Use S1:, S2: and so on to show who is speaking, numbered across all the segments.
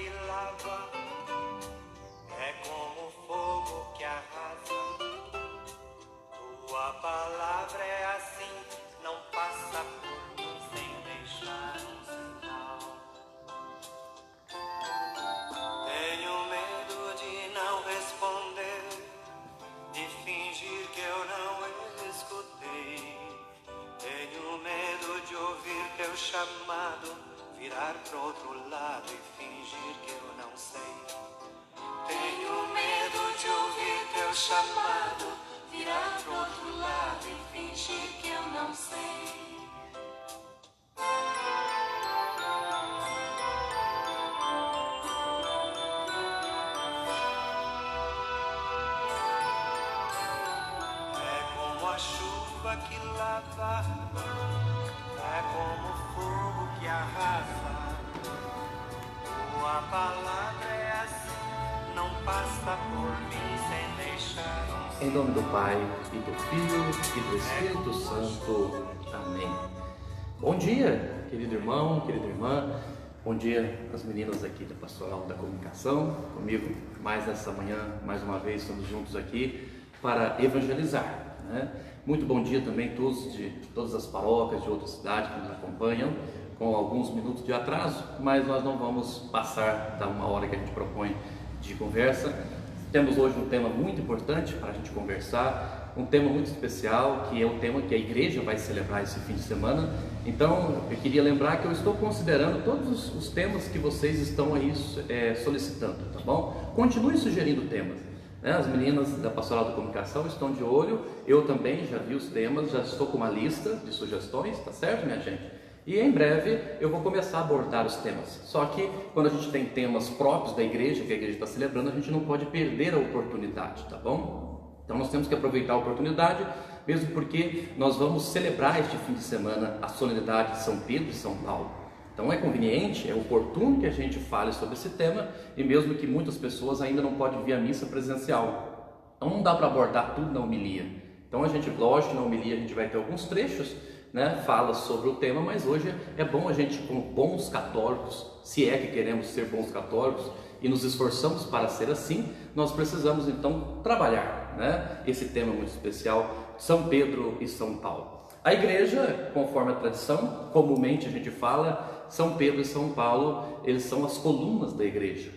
S1: que lava, é como fogo que arrasa. Tua palavra é assim, não passa por mim sem deixar um sinal. Tenho medo de não responder, de fingir que eu não escutei. Tenho medo de ouvir teu chamado, virar pro outro lado e fingir que eu não sei. Tenho medo de ouvir teu chamado, virar pro outro lado e fingir que eu não sei. É como a chuva que lava, é como fogo que arrasa. Tua palavra é assim, não passa por mim sem deixar um.
S2: Em nome do Pai, e do Filho, e do Espírito Santo. Amém. Bom dia, querido irmão, querida irmã. Bom dia às meninas aqui da Pastoral da Comunicação. Comigo, mais nessa manhã, mais uma vez, estamos juntos aqui para evangelizar, né? Muito bom dia também a todos de todas as paróquias de outras cidades que nos acompanham, com alguns minutos de atraso, mas nós não vamos passar da uma hora que a gente propõe de conversa. Temos hoje um tema muito importante para a gente conversar, um tema muito especial, que é o tema que a igreja vai celebrar esse fim de semana. Então, eu queria lembrar que eu estou considerando todos os temas que vocês estão aí solicitando, tá bom? Continue sugerindo temas, né? As meninas da Pastoral da Comunicação estão de olho, eu também já vi os temas, já estou com uma lista de sugestões, tá certo, minha gente? E em breve eu vou começar a abordar os temas. Só que quando a gente tem temas próprios da igreja, que a igreja está celebrando, a gente não pode perder a oportunidade, tá bom? Então nós temos que aproveitar a oportunidade, mesmo porque nós vamos celebrar este fim de semana a solenidade de São Pedro e São Paulo. Então é conveniente, é oportuno que a gente fale sobre esse tema, e mesmo que muitas pessoas ainda não podem vir à missa presencial. Então não dá para abordar tudo na homilia. Então a gente, lógico, na homilia a gente vai ter alguns trechos, né, fala sobre o tema, mas hoje é bom a gente, como bons católicos, se é que queremos ser bons católicos e nos esforçamos para ser assim, nós precisamos então trabalhar, né, esse tema muito especial, São Pedro e São Paulo. A igreja, conforme a tradição, comumente a gente fala, São Pedro e São Paulo, eles são as colunas da igreja.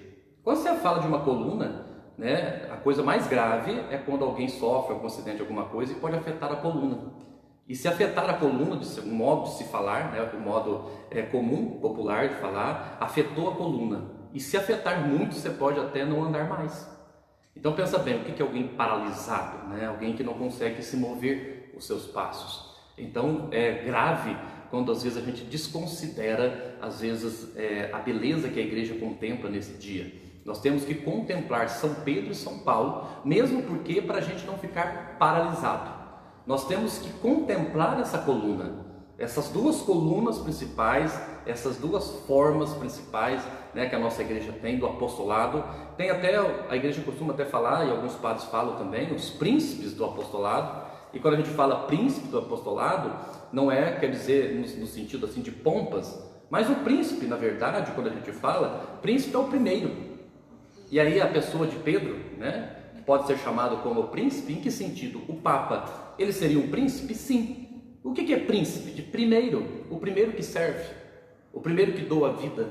S2: Quando você fala de uma coluna, né, a coisa mais grave é quando alguém sofre algum acidente, alguma coisa, e pode afetar a coluna. E se afetar a coluna, o modo de se falar, né, o modo comum, popular de falar, afetou a coluna. E se afetar muito, você pode até não andar mais. Então pensa bem, o que é alguém paralisado? Né? Alguém que não consegue se mover os seus passos. Então é grave quando às vezes a gente desconsidera, às vezes, a beleza que a igreja contempla nesse dia. Nós temos que contemplar São Pedro e São Paulo, mesmo porque para a gente não ficar paralisado. Nós temos que contemplar essa coluna, essas duas colunas principais, essas duas formas principais, né, que a nossa igreja tem, do apostolado. Tem até, a igreja costuma até falar, e alguns padres falam também, os príncipes do apostolado. E quando a gente fala príncipe do apostolado, não quer dizer no sentido assim de pompas, mas o príncipe, na verdade, quando a gente fala, príncipe é o primeiro. E aí a pessoa de Pedro, né, pode ser chamado como príncipe, em que sentido? O Papa, ele seria um príncipe? Sim. O que é príncipe? De primeiro, o primeiro que serve, o primeiro que doa a vida,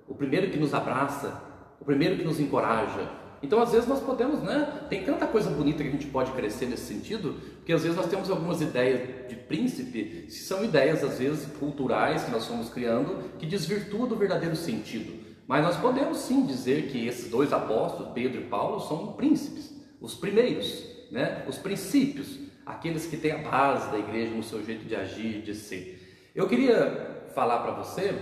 S2: o primeiro que nos abraça, o primeiro que nos encoraja. Então às vezes nós podemos, né, tem tanta coisa bonita que a gente pode crescer nesse sentido, porque às vezes nós temos algumas ideias de príncipe, que são ideias às vezes culturais que nós fomos criando, que desvirtuam do verdadeiro sentido. Mas nós podemos sim dizer que esses dois apóstolos, Pedro e Paulo, são príncipes. Os primeiros, né? Os princípios, aqueles que têm a base da igreja no seu jeito de agir, de ser. Eu queria falar para você,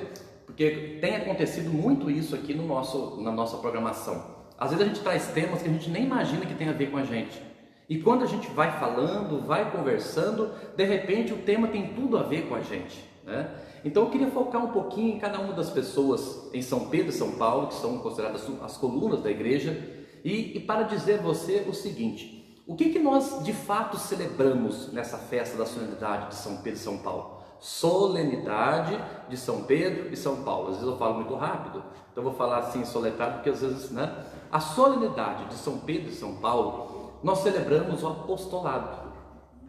S2: porque tem acontecido muito isso aqui na nossa programação. Às vezes a gente traz temas que a gente nem imagina que tem a ver com a gente. E quando a gente vai falando, vai conversando, de repente o tema tem tudo a ver com a gente, né? Então eu queria focar um pouquinho em cada uma das pessoas em São Pedro e São Paulo, que são consideradas as colunas da igreja, e para dizer a você o seguinte: o que nós de fato celebramos nessa festa da solenidade de São Pedro e São Paulo? Solenidade de São Pedro e São Paulo. Às vezes eu falo muito rápido, então eu vou falar assim soletrado, porque às vezes, né? A solenidade de São Pedro e São Paulo, nós celebramos o apostolado.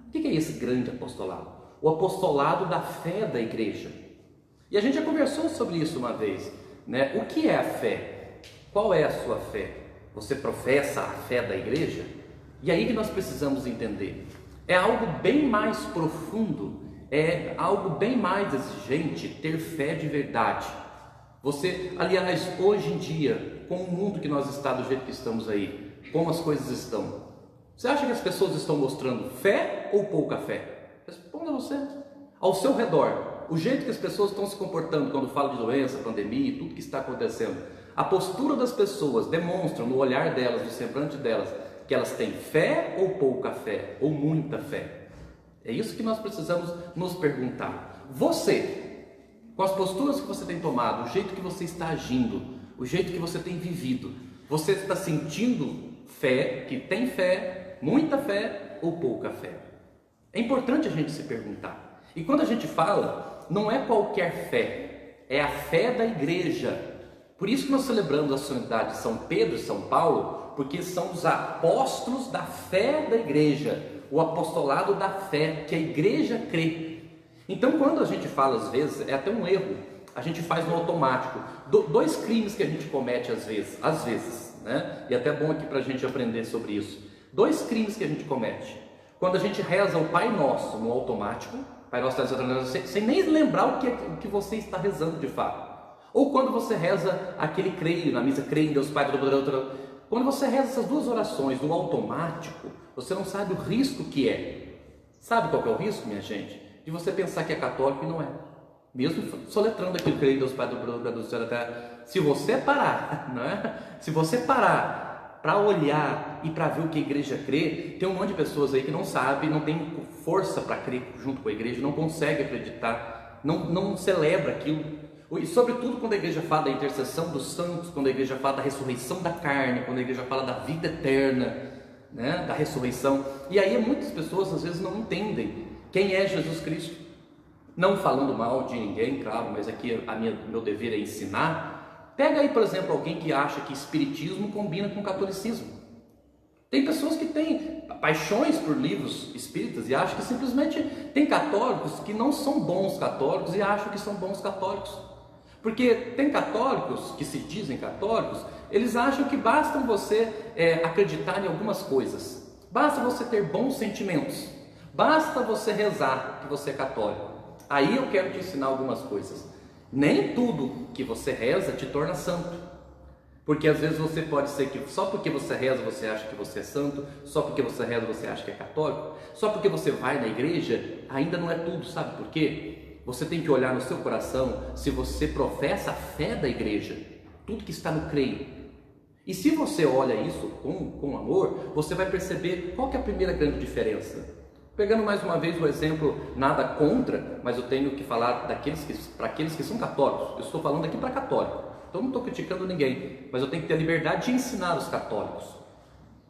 S2: O que é esse grande apostolado? O apostolado da fé da igreja. E a gente já conversou sobre isso uma vez, né? O que é a fé? Qual é a sua fé? Você professa a fé da igreja? E aí que nós precisamos entender. É algo bem mais profundo, é algo bem mais exigente ter fé de verdade. Você, aliás, hoje em dia, com o mundo que nós estamos, do jeito que estamos aí, como as coisas estão, você acha que as pessoas estão mostrando fé ou pouca fé? Responda você. Ao seu redor, o jeito que as pessoas estão se comportando quando falam de doença, pandemia e tudo que está acontecendo, a postura das pessoas demonstra no olhar delas, no semblante delas, que elas têm fé ou pouca fé, ou muita fé. É isso que nós precisamos nos perguntar. Você, com as posturas que você tem tomado, o jeito que você está agindo, o jeito que você tem vivido, você está sentindo fé, que tem fé, muita fé ou pouca fé? É importante a gente se perguntar. E quando a gente fala, não é qualquer fé, é a fé da igreja. Por isso que nós celebramos a solenidade de São Pedro e São Paulo, porque são os apóstolos da fé da igreja, o apostolado da fé que a igreja crê. Então, quando a gente fala, às vezes, é até um erro, a gente faz no automático. Dois crimes que a gente comete às vezes, né? E até bom aqui para a gente aprender sobre isso. Dois crimes que a gente comete. Quando a gente reza o Pai Nosso no automático, Pai Nosso está rezando sem nem lembrar o que você está rezando de fato. Ou quando você reza aquele creio, na missa, creio em Deus Pai, quando você reza essas duas orações no automático, você não sabe o risco que é. Sabe qual que é o risco, minha gente? De você pensar que é católico e não é. Mesmo soletrando aquele creio em Deus Pai, do céu da terra. Se você parar, não é? Se você parar para olhar e para ver o que a igreja crê, tem um monte de pessoas aí que não sabe, não tem força para crer junto com a igreja, não consegue acreditar, não celebra aquilo. E sobretudo quando a igreja fala da intercessão dos santos, quando a igreja fala da ressurreição da carne, quando a igreja fala da vida eterna, né, da ressurreição. E aí muitas pessoas às vezes não entendem quem é Jesus Cristo. Não falando mal de ninguém, claro, mas aqui meu dever é ensinar. Pega aí, por exemplo, alguém que acha que espiritismo combina com catolicismo. Tem pessoas que têm paixões por livros espíritas e acham que simplesmente tem católicos que não são bons católicos e acham que são bons católicos. Porque tem católicos que se dizem católicos, eles acham que basta você acreditar em algumas coisas, basta você ter bons sentimentos, basta você rezar que você é católico. Aí eu quero te ensinar algumas coisas. Nem tudo que você reza te torna santo, porque às vezes você pode ser que só porque você reza você acha que você é santo, só porque você reza você acha que é católico, só porque você vai na igreja ainda não é tudo, sabe por quê? Você tem que olhar no seu coração se você professa a fé da igreja, tudo que está no creio. E se você olha isso com amor, você vai perceber qual que é a primeira grande diferença. Pegando mais uma vez o exemplo, nada contra, mas eu tenho que falar para aqueles que são católicos. Eu estou falando aqui para católico, então não estou criticando ninguém, mas eu tenho que ter a liberdade de ensinar os católicos.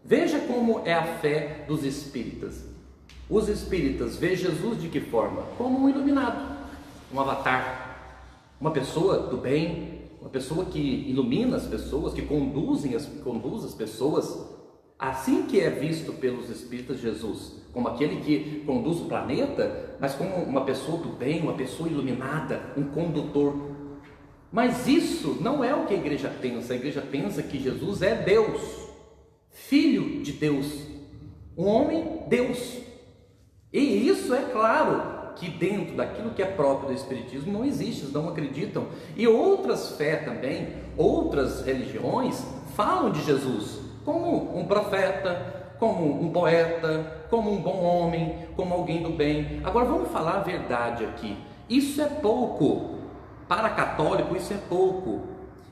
S2: Veja como é a fé dos espíritas. Os espíritas veem Jesus de que forma? Como um iluminado, um avatar, uma pessoa do bem, uma pessoa que ilumina as pessoas, que conduz as pessoas. Assim que é visto pelos espíritas Jesus, como aquele que conduz o planeta, mas como uma pessoa do bem, uma pessoa iluminada, um condutor. Mas isso não é o que a igreja pensa que Jesus é Deus, Filho de Deus, um homem Deus. E isso é claro que dentro daquilo que é próprio do Espiritismo não existe, eles não acreditam. E outras fés também, outras religiões falam de Jesus como um profeta, como um poeta, como um bom homem, como alguém do bem. Agora vamos falar a verdade aqui. Isso é pouco. Para católico isso é pouco.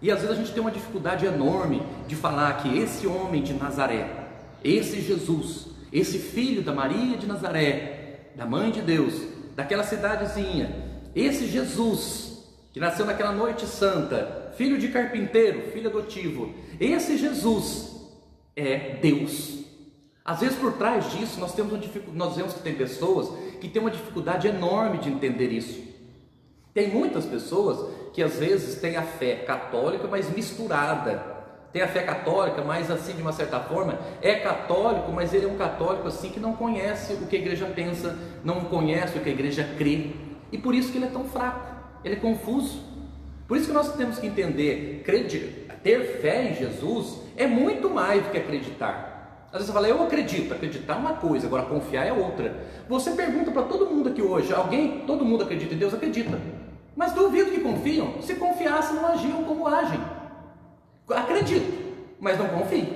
S2: E às vezes a gente tem uma dificuldade enorme de falar que esse homem de Nazaré, esse Jesus, esse filho da Maria de Nazaré, da mãe de Deus, daquela cidadezinha, esse Jesus que nasceu naquela noite santa, filho de carpinteiro, filho adotivo, esse Jesus é Deus. Às vezes por trás disso nós vemos que tem pessoas que têm uma dificuldade enorme de entender isso. Tem muitas pessoas que às vezes têm a fé católica, mas misturada. Tem a fé católica, mas assim, de uma certa forma, é católico, mas ele é um católico assim que não conhece o que a igreja pensa, não conhece o que a igreja crê, e por isso que ele é tão fraco, ele é confuso. Por isso que nós temos que entender, ter fé em Jesus é muito mais do que acreditar. Às vezes você fala, eu acredito, acreditar é uma coisa, agora confiar é outra. Você pergunta para todo mundo aqui hoje, todo mundo acredita em Deus? Acredita, mas duvido que confiam. Se confiassem, não agiam como agem. Acredito, mas não confio.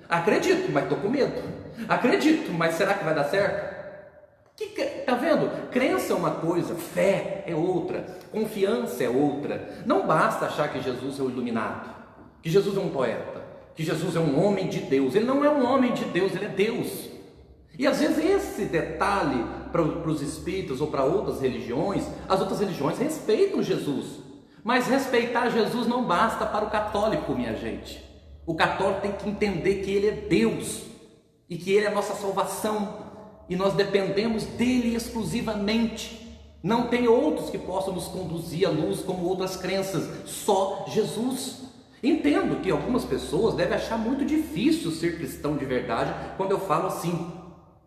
S2: Acredito, mas estou com medo. Acredito, mas será que vai dar certo? Tá vendo? Crença é uma coisa, fé é outra, confiança é outra. Não basta achar que Jesus é o iluminado, que Jesus é um poeta, que Jesus é um homem de Deus. Ele não é um homem de Deus, ele é Deus. E às vezes esse detalhe para os espíritas ou para outras religiões, as outras religiões respeitam Jesus, mas respeitar Jesus não basta para o católico, minha gente. O católico tem que entender que ele é Deus e que ele é a nossa salvação, e nós dependemos dele exclusivamente. Não tem outros que possam nos conduzir à luz como outras crenças, só Jesus. Entendo que algumas pessoas devem achar muito difícil ser cristão de verdade quando eu falo assim,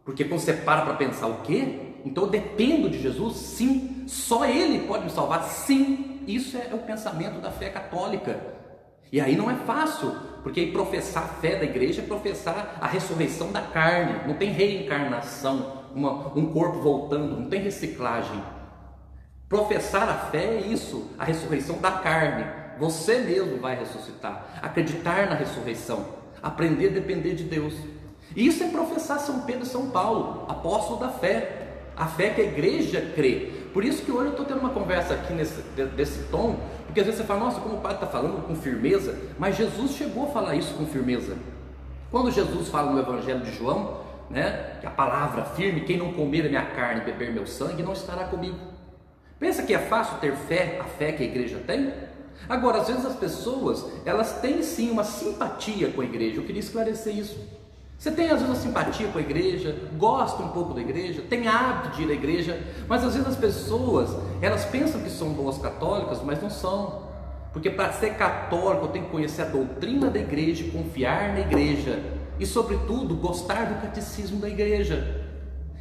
S2: porque quando você para pensar o quê? Então eu dependo de Jesus? Sim. Só ele pode me salvar? Sim. Isso é o pensamento da fé católica. E aí não é fácil, porque professar a fé da igreja é professar a ressurreição da carne. Não tem reencarnação, um corpo voltando, não tem reciclagem. Professar a fé é isso, a ressurreição da carne. Você mesmo vai ressuscitar, acreditar na ressurreição, aprender a depender de Deus. Isso é professar São Pedro e São Paulo, apóstolo da fé, a fé que a igreja crê. Por isso que hoje eu estou tendo uma conversa aqui desse tom, porque às vezes você fala, nossa, como o padre está falando com firmeza, mas Jesus chegou a falar isso com firmeza. Quando Jesus fala no Evangelho de João, que a palavra firme, quem não comer a minha carne e beber meu sangue, não estará comigo. Pensa que é fácil ter fé, a fé que a igreja tem? Agora, às vezes as pessoas, elas têm sim uma simpatia com a igreja. Eu queria esclarecer isso. Você tem às vezes uma simpatia com a igreja, gosta um pouco da igreja, tem hábito de ir à igreja, mas às vezes as pessoas, elas pensam que são boas católicas, mas não são. Porque para ser católico eu tenho que conhecer a doutrina da igreja, confiar na igreja e, sobretudo, gostar do catecismo da igreja.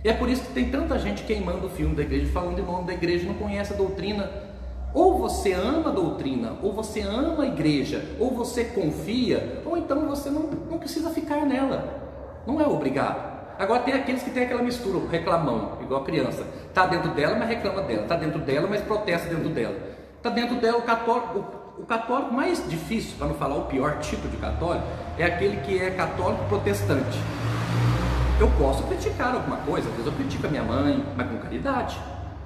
S2: E é por isso que tem tanta gente queimando o filme da igreja, falando em nome da igreja e não conhece a doutrina. Ou você ama a doutrina, ou você ama a igreja, ou você confia, ou então você não precisa ficar nela. Não é obrigado. Agora tem aqueles que tem aquela mistura, o reclamão, igual a criança. Está dentro dela, mas reclama dela. Está dentro dela, mas protesta dentro dela. Está dentro dela, o católico mais difícil, para não falar o pior tipo de católico, é aquele que é católico protestante. Eu posso criticar alguma coisa, às vezes eu critico a minha mãe, mas com caridade.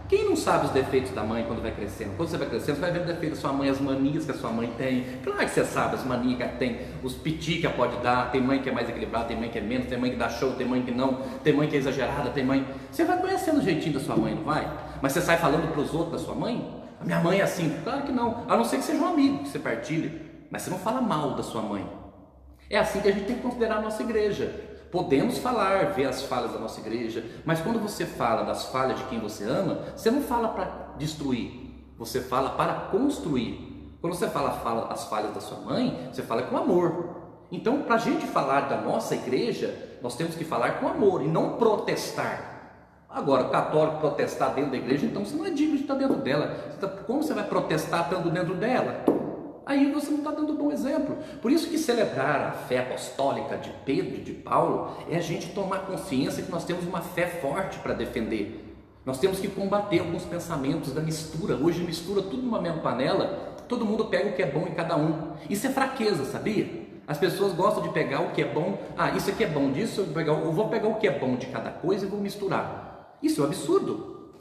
S2: Quem não sabe os defeitos da mãe quando vai crescendo? Quando você vai crescendo, você vai ver os defeitos da sua mãe, as manias que a sua mãe tem. Claro que você sabe as manias que ela tem, os piti que ela pode dar. Tem mãe que é mais equilibrada, tem mãe que é menos, tem mãe que dá show, tem mãe que não, tem mãe que é exagerada, tem mãe... Você vai conhecendo o jeitinho da sua mãe, não vai? Mas você sai falando para os outros da sua mãe? A minha mãe é assim. Claro que não, a não ser que seja um amigo que você partilhe. Mas você não fala mal da sua mãe. É assim que a gente tem que considerar a nossa igreja. Podemos falar, ver as falhas da nossa igreja, mas quando você fala das falhas de quem você ama, você não fala para destruir, você fala para construir. Quando você fala as falhas da sua mãe, você fala com amor. Então, para a gente falar da nossa igreja, nós temos que falar com amor e não protestar. Agora, o católico protestar dentro da igreja, então você não é digno de estar dentro dela. Como você vai protestar estando dentro dela? Aí você não está dando um bom exemplo. Por isso que celebrar a fé apostólica de Pedro e de Paulo é a gente tomar consciência que nós temos uma fé forte para defender. Nós temos que combater alguns pensamentos da mistura. Hoje mistura tudo numa mesma panela, todo mundo pega o que é bom em cada um. Isso é fraqueza, sabia? As pessoas gostam de pegar o que é bom. Isso aqui é bom disso, eu vou pegar o que é bom de cada coisa e vou misturar. Isso é um absurdo.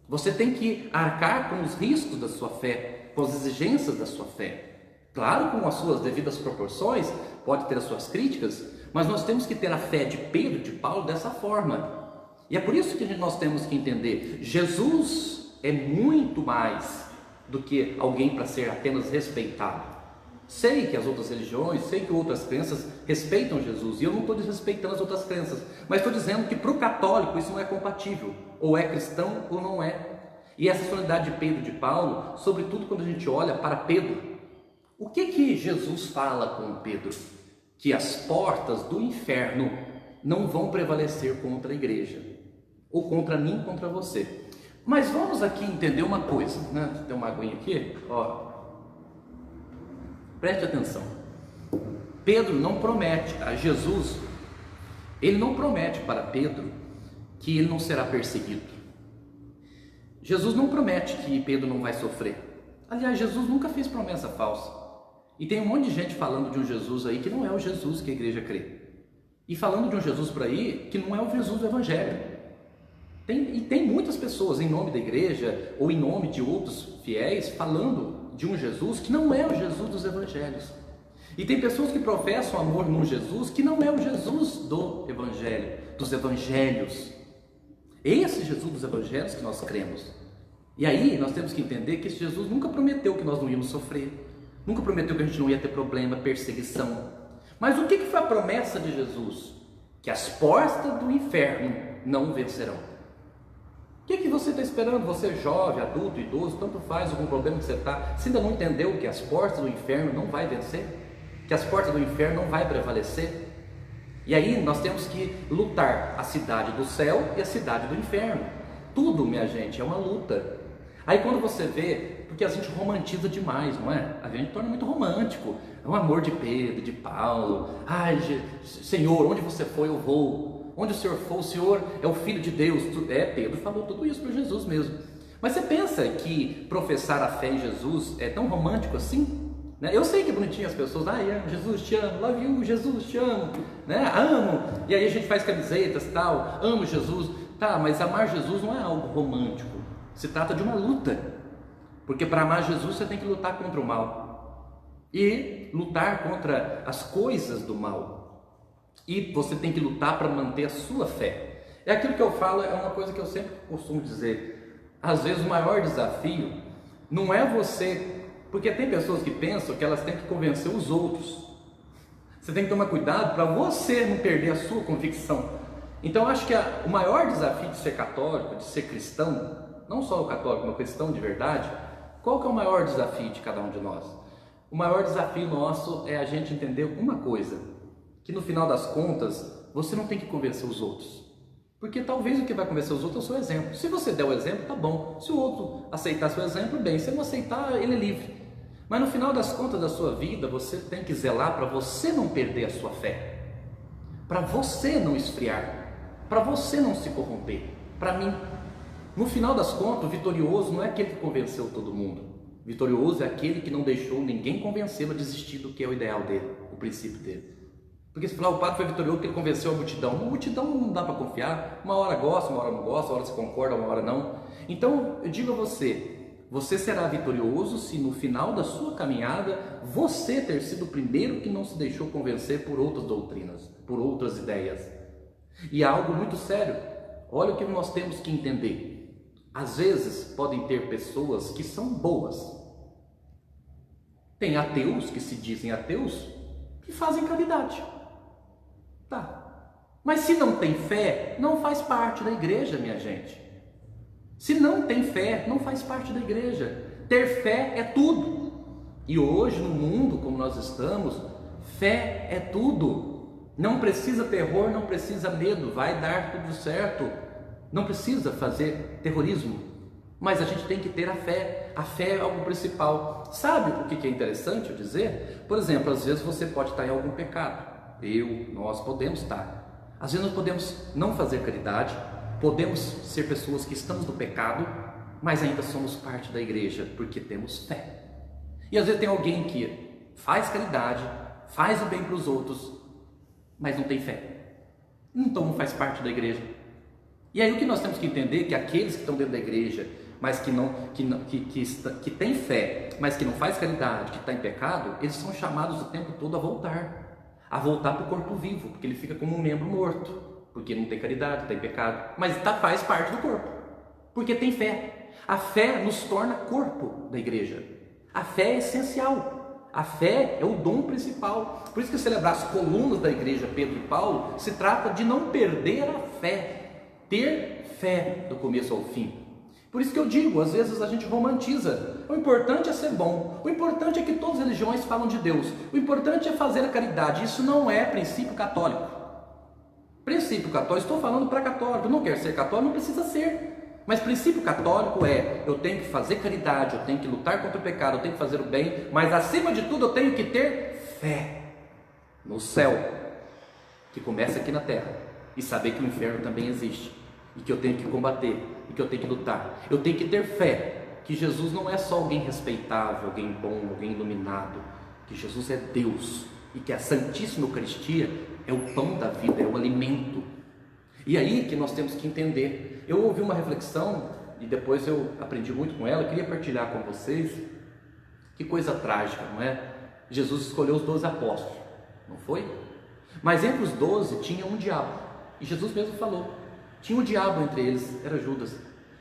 S2: Você tem que arcar com os riscos da sua fé, com as exigências da sua fé. Claro, com as suas devidas proporções, pode ter as suas críticas, mas nós temos que ter a fé de Pedro e de Paulo dessa forma. E é por isso que nós temos que entender, Jesus é muito mais do que alguém para ser apenas respeitado. Sei que as outras religiões, sei que outras crenças respeitam Jesus, e eu não estou desrespeitando as outras crenças, mas estou dizendo que para o católico isso não é compatível, ou é cristão ou não é. E essa solenidade de Pedro e de Paulo, sobretudo quando a gente olha para Pedro, o que Jesus fala com Pedro? Que as portas do inferno não vão prevalecer contra a igreja, ou contra mim, contra você. Mas vamos aqui entender uma coisa, né? Tem uma aguinha aqui, ó. Preste atenção. Pedro não promete a Jesus, ele não promete para Pedro que ele não será perseguido. Jesus não promete que Pedro não vai sofrer. Aliás, Jesus nunca fez promessa falsa. E tem um monte de gente falando de um Jesus aí que não é o Jesus que a igreja crê. E falando de um Jesus por aí que não é o Jesus do Evangelho. Tem muitas pessoas em nome da igreja ou em nome de outros fiéis falando de um Jesus que não é o Jesus dos evangelhos. E tem pessoas que professam amor num Jesus que não é o Jesus do evangelho, dos evangelhos. Esse Jesus dos evangelhos que nós cremos. E aí nós temos que entender que esse Jesus nunca prometeu que nós não íamos sofrer, nunca prometeu que a gente não ia ter problema, perseguição. Mas o que foi a promessa de Jesus? Que as portas do inferno não vencerão. O que você está esperando? Você é jovem, adulto, idoso, tanto faz algum problema que você está. Você ainda não entendeu que as portas do inferno não vai vencer? Que as portas do inferno não vai prevalecer? E aí nós temos que lutar a cidade do céu e a cidade do inferno. Tudo, minha gente, é uma luta. Aí quando você vê, porque a gente romantiza demais, não é? A gente torna muito romântico. É o amor de Pedro, de Paulo. Ai, Senhor, onde você foi, eu vou. Onde o Senhor for, o Senhor é o Filho de Deus. Pedro falou tudo isso para Jesus mesmo. Mas você pensa que professar a fé em Jesus é tão romântico assim? Né? Eu sei que é bonitinho as pessoas, Jesus te amo, love you, Jesus te amo, né? Amo, e aí a gente faz camisetas e tal, amo Jesus, tá, mas amar Jesus não é algo romântico, se trata de uma luta, porque para amar Jesus você tem que lutar contra o mal, e lutar contra as coisas do mal, e você tem que lutar para manter a sua fé. É aquilo que eu falo, é uma coisa que eu sempre costumo dizer, às vezes o maior desafio não é você, porque tem pessoas que pensam que elas têm que convencer os outros. Você tem que tomar cuidado para você não perder a sua convicção. Então eu acho que o maior desafio de ser católico, de ser cristão, não só o católico, mas o cristão de verdade, qual que é o maior desafio de cada um de nós? O maior desafio nosso é a gente entender uma coisa, que no final das contas, você não tem que convencer os outros. Porque talvez o que vai convencer os outros é o seu exemplo. Se você der o exemplo, tá bom. Se o outro aceitar seu exemplo, bem. Se não aceitar, ele é livre. Mas no final das contas da sua vida, você tem que zelar para você não perder a sua fé. Para você não esfriar. Para você não se corromper. Para mim. No final das contas, o vitorioso não é aquele que convenceu todo mundo. O vitorioso é aquele que não deixou ninguém convencê-lo a desistir do que é o ideal dele, o princípio dele. Porque se falar o padre foi vitorioso porque ele convenceu a multidão. A multidão não dá para confiar. Uma hora gosta, uma hora não gosta, uma hora se concorda, uma hora não. Então, eu digo a você, você será vitorioso se no final da sua caminhada você ter sido o primeiro que não se deixou convencer por outras doutrinas, por outras ideias. E é algo muito sério. Olha o que nós temos que entender. Às vezes podem ter pessoas que são boas. Tem ateus que se dizem ateus que fazem caridade. Tá. Mas se não tem fé, não faz parte da igreja, minha gente. Se não tem fé, não faz parte da igreja. Ter fé é tudo. E hoje, no mundo como nós estamos, fé é tudo. Não precisa terror, não precisa medo, vai dar tudo certo. Não precisa fazer terrorismo. Mas a gente tem que ter a fé. A fé é algo principal. Sabe o que é interessante eu dizer? Por exemplo, às vezes você pode estar em algum pecado. Nós podemos estar. Às vezes nós podemos não fazer caridade, podemos ser pessoas que estamos no pecado, mas ainda somos parte da igreja, porque temos fé. E às vezes tem alguém que faz caridade, faz o bem para os outros, mas não tem fé. Então não faz parte da igreja. E aí o que nós temos que entender é que aqueles que estão dentro da igreja, mas que tem fé, mas que não faz caridade, que está em pecado, eles são chamados o tempo todo a voltar para o corpo vivo, porque ele fica como um membro morto, porque não tem caridade, está em pecado, mas faz parte do corpo, porque tem fé. A fé nos torna corpo da igreja. A fé é essencial. A fé é o dom principal. Por isso que celebrar as colunas da igreja Pedro e Paulo se trata de não perder a fé, ter fé do começo ao fim. Por isso que eu digo, às vezes a gente romantiza. O importante é ser bom, o importante é que todas as religiões falam de Deus, o importante é fazer a caridade. Isso não é princípio católico. Princípio católico, estou falando para católico, não quer ser católico, não precisa ser. Mas princípio católico é, eu tenho que fazer caridade, eu tenho que lutar contra o pecado, eu tenho que fazer o bem, mas acima de tudo eu tenho que ter fé no céu, que começa aqui na terra, e saber que o inferno também existe, e que eu tenho que combater, e que eu tenho que lutar. Eu tenho que ter fé, que Jesus não é só alguém respeitável, alguém bom, alguém iluminado, que Jesus é Deus, e que a Santíssima Eucaristia é o pão da vida, é o alimento. E aí que nós temos que entender. Eu ouvi uma reflexão e depois eu aprendi muito com ela, eu queria partilhar com vocês. Que coisa trágica, não é? Jesus escolheu os 12 apóstolos, não foi? Mas entre os 12 tinha um diabo, e Jesus mesmo falou, tinha um diabo entre eles, era Judas.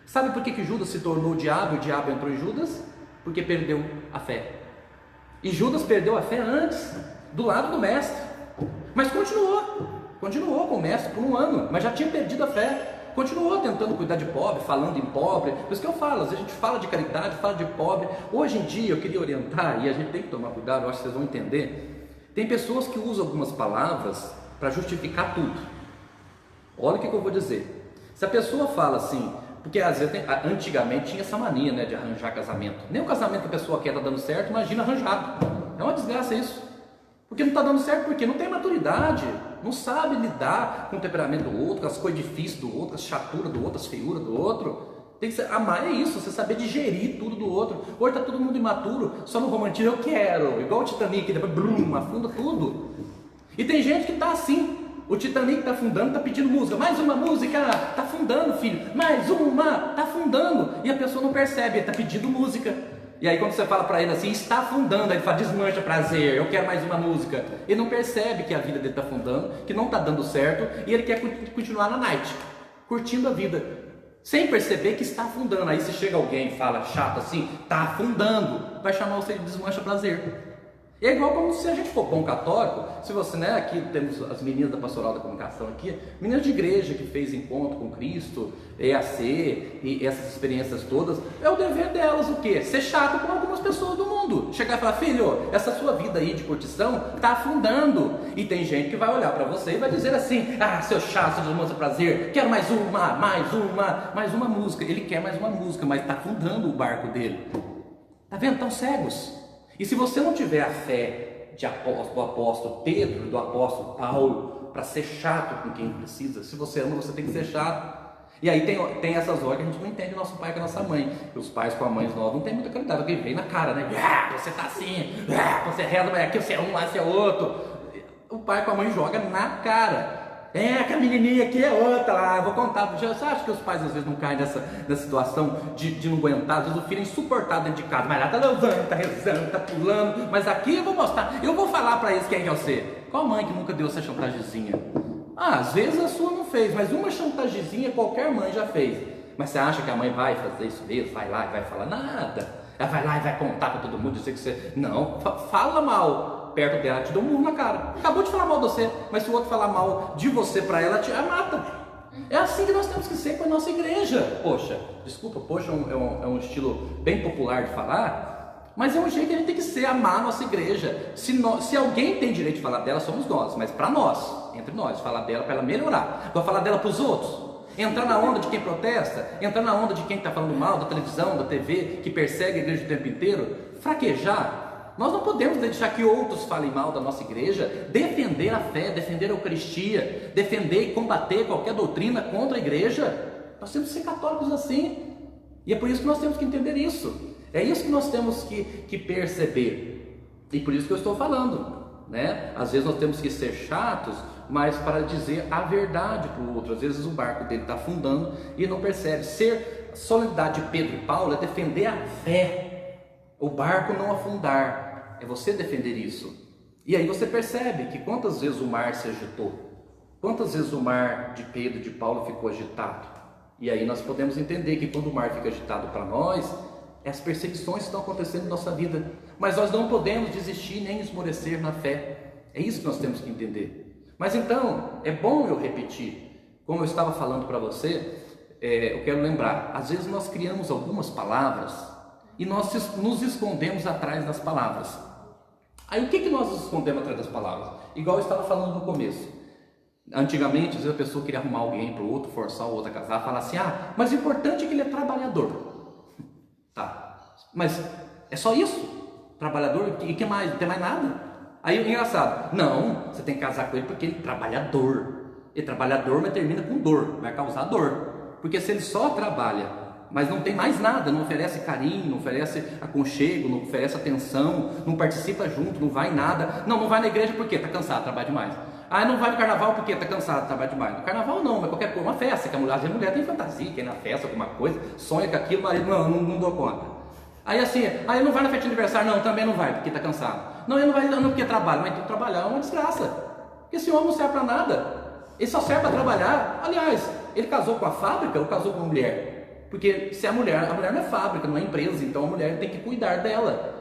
S2: Sabe por que Judas se tornou o diabo e o diabo entrou em Judas? Porque perdeu a fé. E Judas perdeu a fé antes, do lado do mestre, mas continuou com o mestre por um ano, mas já tinha perdido a fé. Continuou tentando cuidar de pobre, falando em pobre. Por isso que eu falo, às vezes a gente fala de caridade, fala de pobre. Hoje em dia eu queria orientar, e a gente tem que tomar cuidado, eu acho que vocês vão entender. Tem pessoas que usam algumas palavras para justificar tudo. Olha o que eu vou dizer. Se a pessoa fala assim, porque às vezes antigamente tinha essa mania, né, de arranjar casamento. Nem o casamento que a pessoa quer está dando certo, imagina arranjado. É uma desgraça isso. Porque não está dando certo porque não tem maturidade, não sabe lidar com o temperamento do outro, com as coisas difíceis do outro, com as chaturas do outro, as feiuras do outro. Tem que ser, amar é isso, você saber digerir tudo do outro. Hoje está todo mundo imaturo, só no romantismo eu quero, igual o Titanic, que depois blum, afunda tudo. E tem gente que está assim, o Titanic está afundando, está pedindo música, mais uma música, está afundando, filho, mais uma, está afundando, e a pessoa não percebe, ele está pedindo música. E aí quando você fala para ele assim, está afundando, aí ele fala, desmancha prazer, eu quero mais uma música. Ele não percebe que a vida dele está afundando, que não está dando certo, e ele quer continuar na night, curtindo a vida, sem perceber que está afundando. Aí se chega alguém e fala chato assim, está afundando, vai chamar você de desmancha prazer. E é igual como se a gente for bom católico, se você, né, aqui temos as meninas da Pastoral da Comunicação aqui, meninas de igreja que fez encontro com Cristo, EAC e essas experiências todas, é o dever delas o quê? Ser chato com algumas pessoas do mundo. Chegar e falar, filho, essa sua vida aí de curtição está afundando. E tem gente que vai olhar para você e vai dizer assim, ah, seu chato, seu desmancha prazer, quero mais uma música. Ele quer mais uma música, mas está afundando o barco dele. Tá vendo? Estão cegos. E se você não tiver a fé do apóstolo Pedro, do apóstolo Paulo, para ser chato com quem precisa, se você ama, você tem que ser chato. E aí tem essas horas que a gente não entende nosso pai com a nossa mãe. Os pais com a mãe novas não tem muita caridade, porque vem na cara, né? Você tá assim, você reza, mas aqui você é um, lá você é outro. O pai com a mãe joga na cara. É, que a menininha aqui é outra lá, eu vou contar. Você acha que os pais às vezes não caem nessa situação de não aguentar? Às vezes o filho é insuportável dentro de casa, mas lá tá louvando, tá rezando, tá pulando. Mas aqui eu vou mostrar, eu vou falar pra eles quem é você. Qual mãe que nunca deu essa chantagezinha? Ah, às vezes a sua não fez, mas uma chantagezinha qualquer mãe já fez. Mas você acha que a mãe vai fazer isso mesmo? Vai lá e vai falar nada. Ela vai lá e vai contar pra todo mundo, dizer que você... Não, fala mal perto dela, te dá um murro na cara. Acabou de falar mal de você, mas se o outro falar mal de você para ela, te mata. É assim que nós temos que ser com a nossa igreja. Poxa, desculpa, poxa é um estilo bem popular de falar, mas é um jeito que a gente tem que ser, amar a nossa igreja. Se alguém tem direito de falar dela, somos nós, mas para nós, entre nós, falar dela para ela melhorar. Vai falar dela para os outros? Entrar na onda de quem protesta, entrar na onda de quem está falando mal da televisão, da TV, que persegue a igreja o tempo inteiro, fraquejar. Nós não podemos deixar que outros falem mal da nossa igreja, defender a fé, defender a Eucaristia, defender e combater qualquer doutrina contra a igreja. Nós temos que ser católicos assim, e é por isso que nós temos que entender isso, é isso que nós temos que perceber, e por isso que eu estou falando, né? Às vezes nós temos que ser chatos, mas para dizer a verdade para o outro. Às vezes o barco dele está afundando e não percebe. Ser solidariedade de Pedro e Paulo é defender a fé, o barco não afundar. É você defender isso. E aí você percebe que quantas vezes o mar se agitou, quantas vezes o mar de Pedro e de Paulo ficou agitado. E aí nós podemos entender que quando o mar fica agitado para nós, as perseguições que estão acontecendo na nossa vida, mas nós não podemos desistir nem esmorecer na fé. É isso que nós temos que entender. Mas então, é bom eu repetir, como eu estava falando para você, eu quero lembrar, às vezes nós criamos algumas palavras e nós nos escondemos atrás das palavras. Aí o que nós nos escondemos atrás das palavras? Igual eu estava falando no começo. Antigamente, às vezes a pessoa queria arrumar alguém para o outro, forçar o outro a casar, falar assim, mas o importante é que ele é trabalhador. Tá, mas é só isso? Trabalhador? E que mais? Não tem mais nada? Aí é engraçado, não, você tem que casar com ele porque ele é trabalhador. Ele é trabalhador, mas termina com dor, vai causar dor. Porque se ele só trabalha, mas não tem mais nada, não oferece carinho, não oferece aconchego, não oferece atenção, não participa junto, não vai em nada. Não vai na igreja porque está cansado, trabalha demais. Não vai no carnaval porque está cansado, trabalha demais. No carnaval não, mas qualquer coisa, uma festa, que às vezes a mulher tem fantasia, quer ir na festa, alguma coisa, sonha com aquilo, o marido, não dou conta. Aí assim, ele não vai na festa de aniversário, não, também não vai, porque está cansado. Não, ele não vai não porque trabalha, mas trabalhar é uma desgraça. Porque esse homem não serve para nada. Ele só serve para trabalhar. Aliás, ele casou com a fábrica ou casou com a mulher? Porque se a mulher não é fábrica, não é empresa, então a mulher tem que cuidar dela.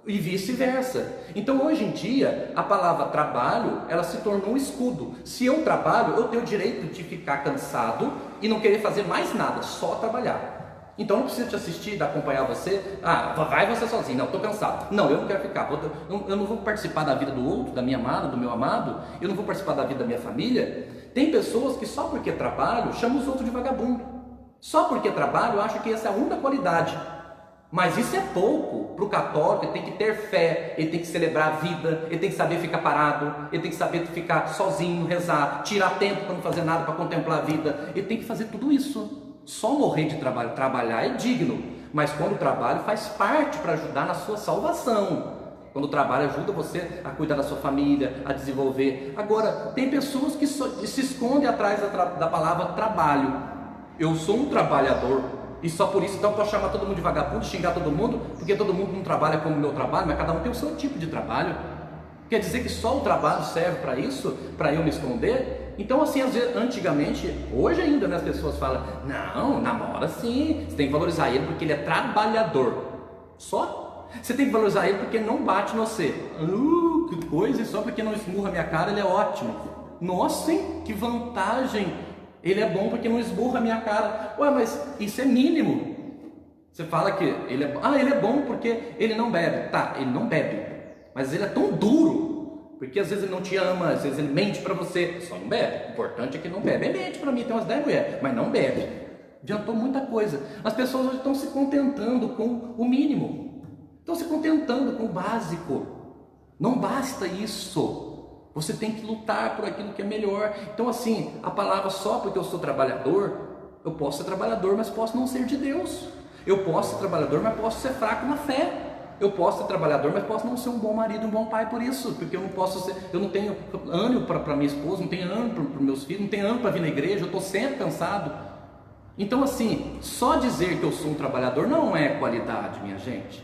S2: E vice-versa. Então hoje em dia, a palavra trabalho, ela se tornou um escudo. Se eu trabalho, eu tenho o direito de ficar cansado e não querer fazer mais nada, só trabalhar. Então eu não preciso te assistir, de acompanhar você. Vai você sozinho, não, estou cansado. Não, eu não quero ficar, eu não vou participar da vida do outro, da minha amada, do meu amado. Eu não vou participar da vida da minha família. Tem pessoas que só porque trabalham, chamam os outros de vagabundo. Só porque trabalham, acham que essa é a única qualidade. Mas isso é pouco para o católico. Ele tem que ter fé, ele tem que celebrar a vida, ele tem que saber ficar parado, ele tem que saber ficar sozinho, rezar, tirar tempo para não fazer nada, para contemplar a vida. Ele tem que fazer tudo isso. Só morrer de trabalho, trabalhar é digno, mas quando o trabalho faz parte para ajudar na sua salvação. Quando o trabalho ajuda você a cuidar da sua família, a desenvolver. Agora, tem pessoas que se escondem atrás da palavra trabalho. Eu sou um trabalhador. E só por isso então posso chamar todo mundo de vagabundo, xingar todo mundo, porque todo mundo não trabalha como o meu trabalho, mas cada um tem o seu tipo de trabalho. Quer dizer que só o trabalho serve para isso? Para eu me esconder? Então assim, às vezes, antigamente, hoje ainda, né, as pessoas falam, não, namora sim, você tem que valorizar ele porque ele é trabalhador. Só? Você tem que valorizar ele porque ele não bate no você. Que coisa, e só porque não esmurra minha cara ele é ótimo. Nossa, hein, que vantagem! Ele é bom porque não esburra a minha cara. Mas isso é mínimo. Você fala que ele é bom porque ele não bebe. Tá, ele não bebe. Mas ele é tão duro. Porque às vezes ele não te ama, às vezes ele mente para você. Só não bebe. O importante é que não bebe. Ele mente para mim, tem umas 10 mulheres, mas não bebe. Adiantou muita coisa. As pessoas hoje estão se contentando com o mínimo. Estão se contentando com o básico. Não basta isso. Você tem que lutar por aquilo que é melhor. Então assim, a palavra só porque eu sou trabalhador, eu posso ser trabalhador, mas posso não ser de Deus. Eu posso ser trabalhador, mas posso ser fraco na fé. Eu posso ser trabalhador, mas posso não ser um bom marido, um bom pai por isso. Porque eu não tenho ânimo para minha esposa, não tenho ânimo para meus filhos, não tenho ânimo para vir na igreja, eu estou sempre cansado. Então assim, só dizer que eu sou um trabalhador não é qualidade, minha gente.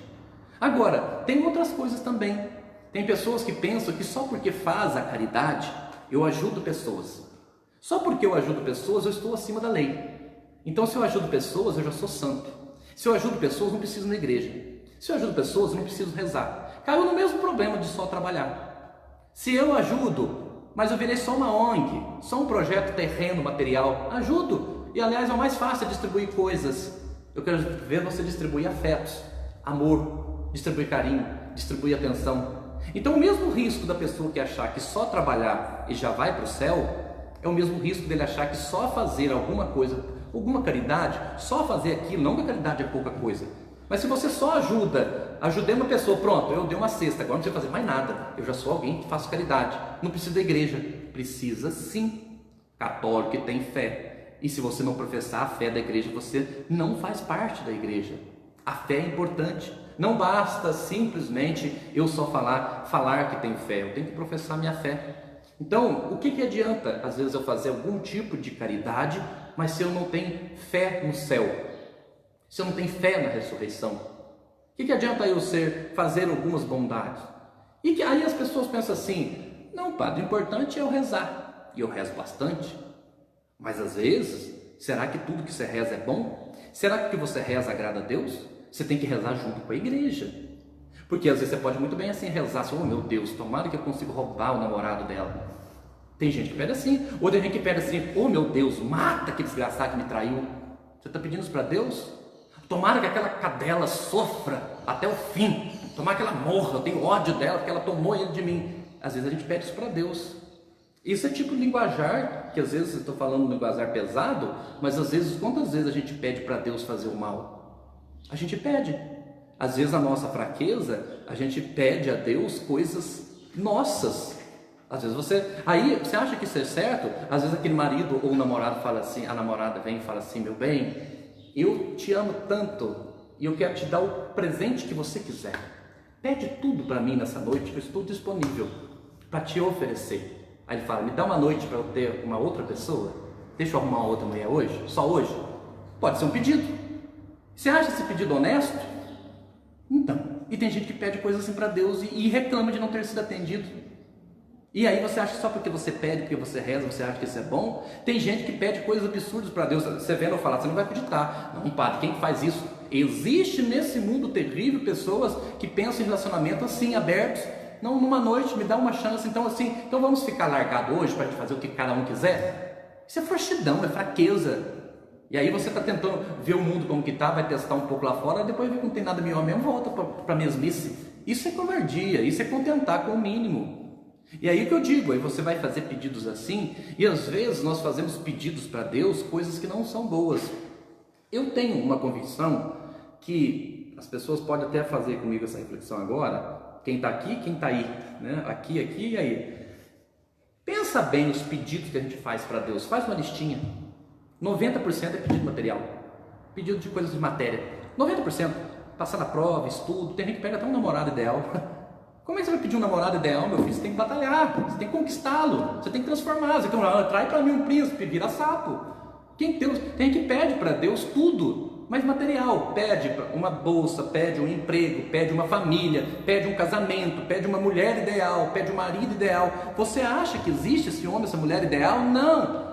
S2: Agora, tem outras coisas também. Tem pessoas que pensam que só porque faz a caridade, eu ajudo pessoas. Só porque eu ajudo pessoas, eu estou acima da lei. Então se eu ajudo pessoas, eu já sou santo. Se eu ajudo pessoas, não preciso ir na igreja. Se eu ajudo pessoas, não preciso rezar. Caiu no mesmo problema de só trabalhar. Se eu ajudo, mas eu virei só uma ONG, só um projeto terreno, material, ajudo. E aliás é o mais fácil distribuir coisas. Eu quero ver você distribuir afetos, amor, distribuir carinho, distribuir atenção. Então o mesmo risco da pessoa que achar que só trabalhar e já vai para o céu, é o mesmo risco dele achar que só fazer alguma coisa, alguma caridade, só fazer aquilo, não que a caridade é pouca coisa, mas se você só ajudei uma pessoa, pronto, eu dei uma cesta, agora não precisa fazer mais nada, eu já sou alguém que faço caridade, não precisa da igreja. Precisa sim, católico que tem fé, e se você não professar a fé da igreja, você não faz parte da igreja. A fé é importante. Não basta simplesmente eu só falar que tenho fé, eu tenho que professar minha fé. Então, o que adianta às vezes eu fazer algum tipo de caridade, mas se eu não tenho fé no céu, se eu não tenho fé na ressurreição? O que adianta eu fazer algumas bondades? E que aí as pessoas pensam assim, não padre, o importante é eu rezar, e eu rezo bastante, mas às vezes, será que tudo que você reza é bom? Será que o que você reza agrada a Deus? você tem que rezar junto com a igreja. Porque às vezes você pode muito bem assim rezar, assim, oh meu Deus, tomara que eu consiga roubar o namorado dela. Tem gente que pede assim, ou tem gente que pede assim, oh meu Deus, mata aquele desgraçado que me traiu. Você está pedindo isso para Deus? Tomara que aquela cadela sofra até o fim, tomara que ela morra, eu tenho ódio dela porque ela tomou ele de mim. Às vezes a gente pede isso para Deus. Isso é tipo linguajar, que às vezes eu estou falando um linguajar pesado, mas às vezes, quantas vezes a gente pede para Deus fazer o mal? A gente pede. Às vezes a nossa fraqueza, a gente pede a Deus coisas nossas. Às vezes você acha que isso é certo? Às vezes aquele marido ou o namorado fala assim, a namorada vem e fala assim, meu bem, eu te amo tanto e eu quero te dar o presente que você quiser. Pede tudo para mim nessa noite, que eu estou disponível para te oferecer. Aí ele fala, me dá uma noite para eu ter uma outra pessoa? Deixa eu arrumar uma outra mulher hoje? Só hoje? Pode ser um pedido. Você acha esse pedido honesto? Então, e tem gente que pede coisas assim para Deus e reclama de não ter sido atendido. E aí você acha que só porque você pede, porque você reza, você acha que isso é bom? Tem gente que pede coisas absurdas para Deus. Você vendo eu falar, você não vai acreditar. Não, padre, quem faz isso? Existe nesse mundo terrível pessoas que pensam em relacionamento assim, abertos. Não, numa noite, me dá uma chance. Então vamos ficar largado hoje para a gente fazer o que cada um quiser? Isso é frouxidão, é fraqueza. E aí você está tentando ver o mundo como que está, vai testar um pouco lá fora, depois vê que não tem nada melhor mesmo, volta para a mesmice. Isso é covardia, isso é contentar com o mínimo. E aí que eu digo, aí você vai fazer pedidos assim, e às vezes nós fazemos pedidos para Deus, coisas que não são boas. Eu tenho uma convicção que as pessoas podem até fazer comigo essa reflexão agora, quem está aqui, quem está aí, né? Aqui e aí. Pensa bem os pedidos que a gente faz para Deus, faz uma listinha. 90% é pedido material, pedido de coisas de matéria. 90%, passar na prova, estudo, tem gente que pega até um namorado ideal. Como é que você vai pedir um namorado ideal, meu filho? Você tem que batalhar, você tem que conquistá-lo, você tem que transformar. Você tem que trai para mim um príncipe, vira sapo. Tem gente que pede para Deus tudo, mas material. Pede uma bolsa, pede um emprego, pede uma família, pede um casamento, pede uma mulher ideal, pede um marido ideal. Você acha que existe esse homem, essa mulher ideal? Não!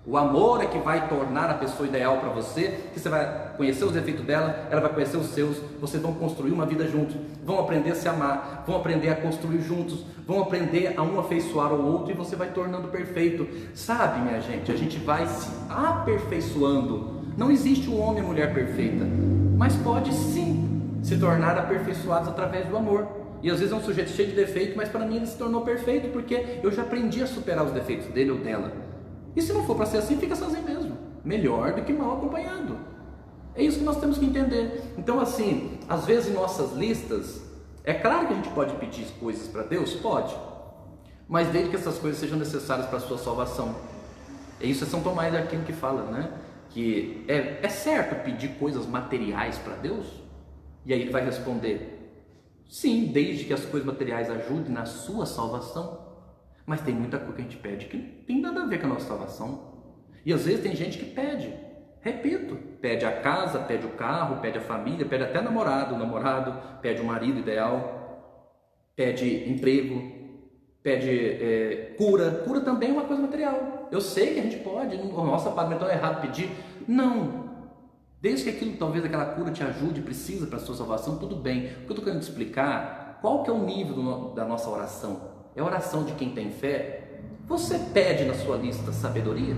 S2: O amor é que vai tornar a pessoa ideal para você, que você vai conhecer os defeitos dela, ela vai conhecer os seus, vocês vão construir uma vida juntos, vão aprender a se amar, vão aprender a construir juntos, vão aprender a um afeiçoar ao outro e você vai tornando perfeito. Sabe, minha gente, a gente vai se aperfeiçoando. Não existe um homem e mulher perfeita, mas pode sim se tornar aperfeiçoados através do amor. E às vezes é um sujeito cheio de defeito, mas para mim ele se tornou perfeito porque eu já aprendi a superar os defeitos dele ou dela. E se não for para ser assim, fica sozinho mesmo. Melhor do que mal acompanhado. É isso que nós temos que entender. Então assim, às vezes em nossas listas, é claro que a gente pode pedir coisas para Deus? Pode. Mas desde que essas coisas sejam necessárias para a sua salvação. E isso é São Tomás de Aquino que fala, né? Que é certo pedir coisas materiais para Deus? E aí ele vai responder, sim, desde que as coisas materiais ajudem na sua salvação. Mas tem muita coisa que a gente pede que não tem nada a ver com a nossa salvação. E às vezes tem gente que pede, repito, pede a casa, pede o carro, pede a família, pede até namorado, pede o marido ideal, pede emprego, pede cura. Cura também é uma coisa material. Eu sei que a gente pode, nossa, padre, então é errado pedir. Não. Desde que aquilo, talvez aquela cura te ajude, precisa para a sua salvação, tudo bem. O que eu estou querendo explicar, qual que é o nível da nossa oração? É a oração de quem tem fé. Você pede na sua lista sabedoria?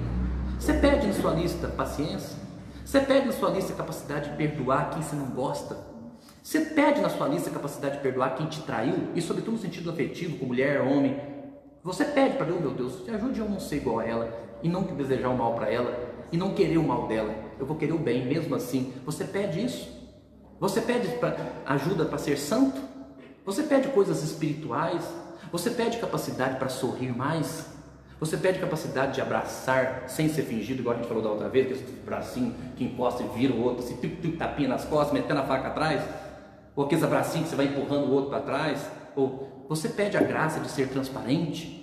S2: Você pede na sua lista paciência? Você pede na sua lista capacidade de perdoar quem você não gosta? Você pede na sua lista capacidade de perdoar quem te traiu? E sobretudo no sentido afetivo, com mulher, homem. Você pede para Deus, meu Deus, te ajude a eu não ser igual a ela, e não desejar o mal para ela, e não querer o mal dela. Eu vou querer o bem mesmo assim. Você pede isso? Você pede ajuda para ser santo? Você pede coisas espirituais? Você pede capacidade para sorrir mais? Você pede capacidade de abraçar sem ser fingido, igual a gente falou da outra vez, que esse bracinho que encosta e vira o outro, assim, tapinha nas costas, metendo a faca atrás? Ou aqueles abracinhos que você vai empurrando o outro para trás? Ou você pede a graça de ser transparente?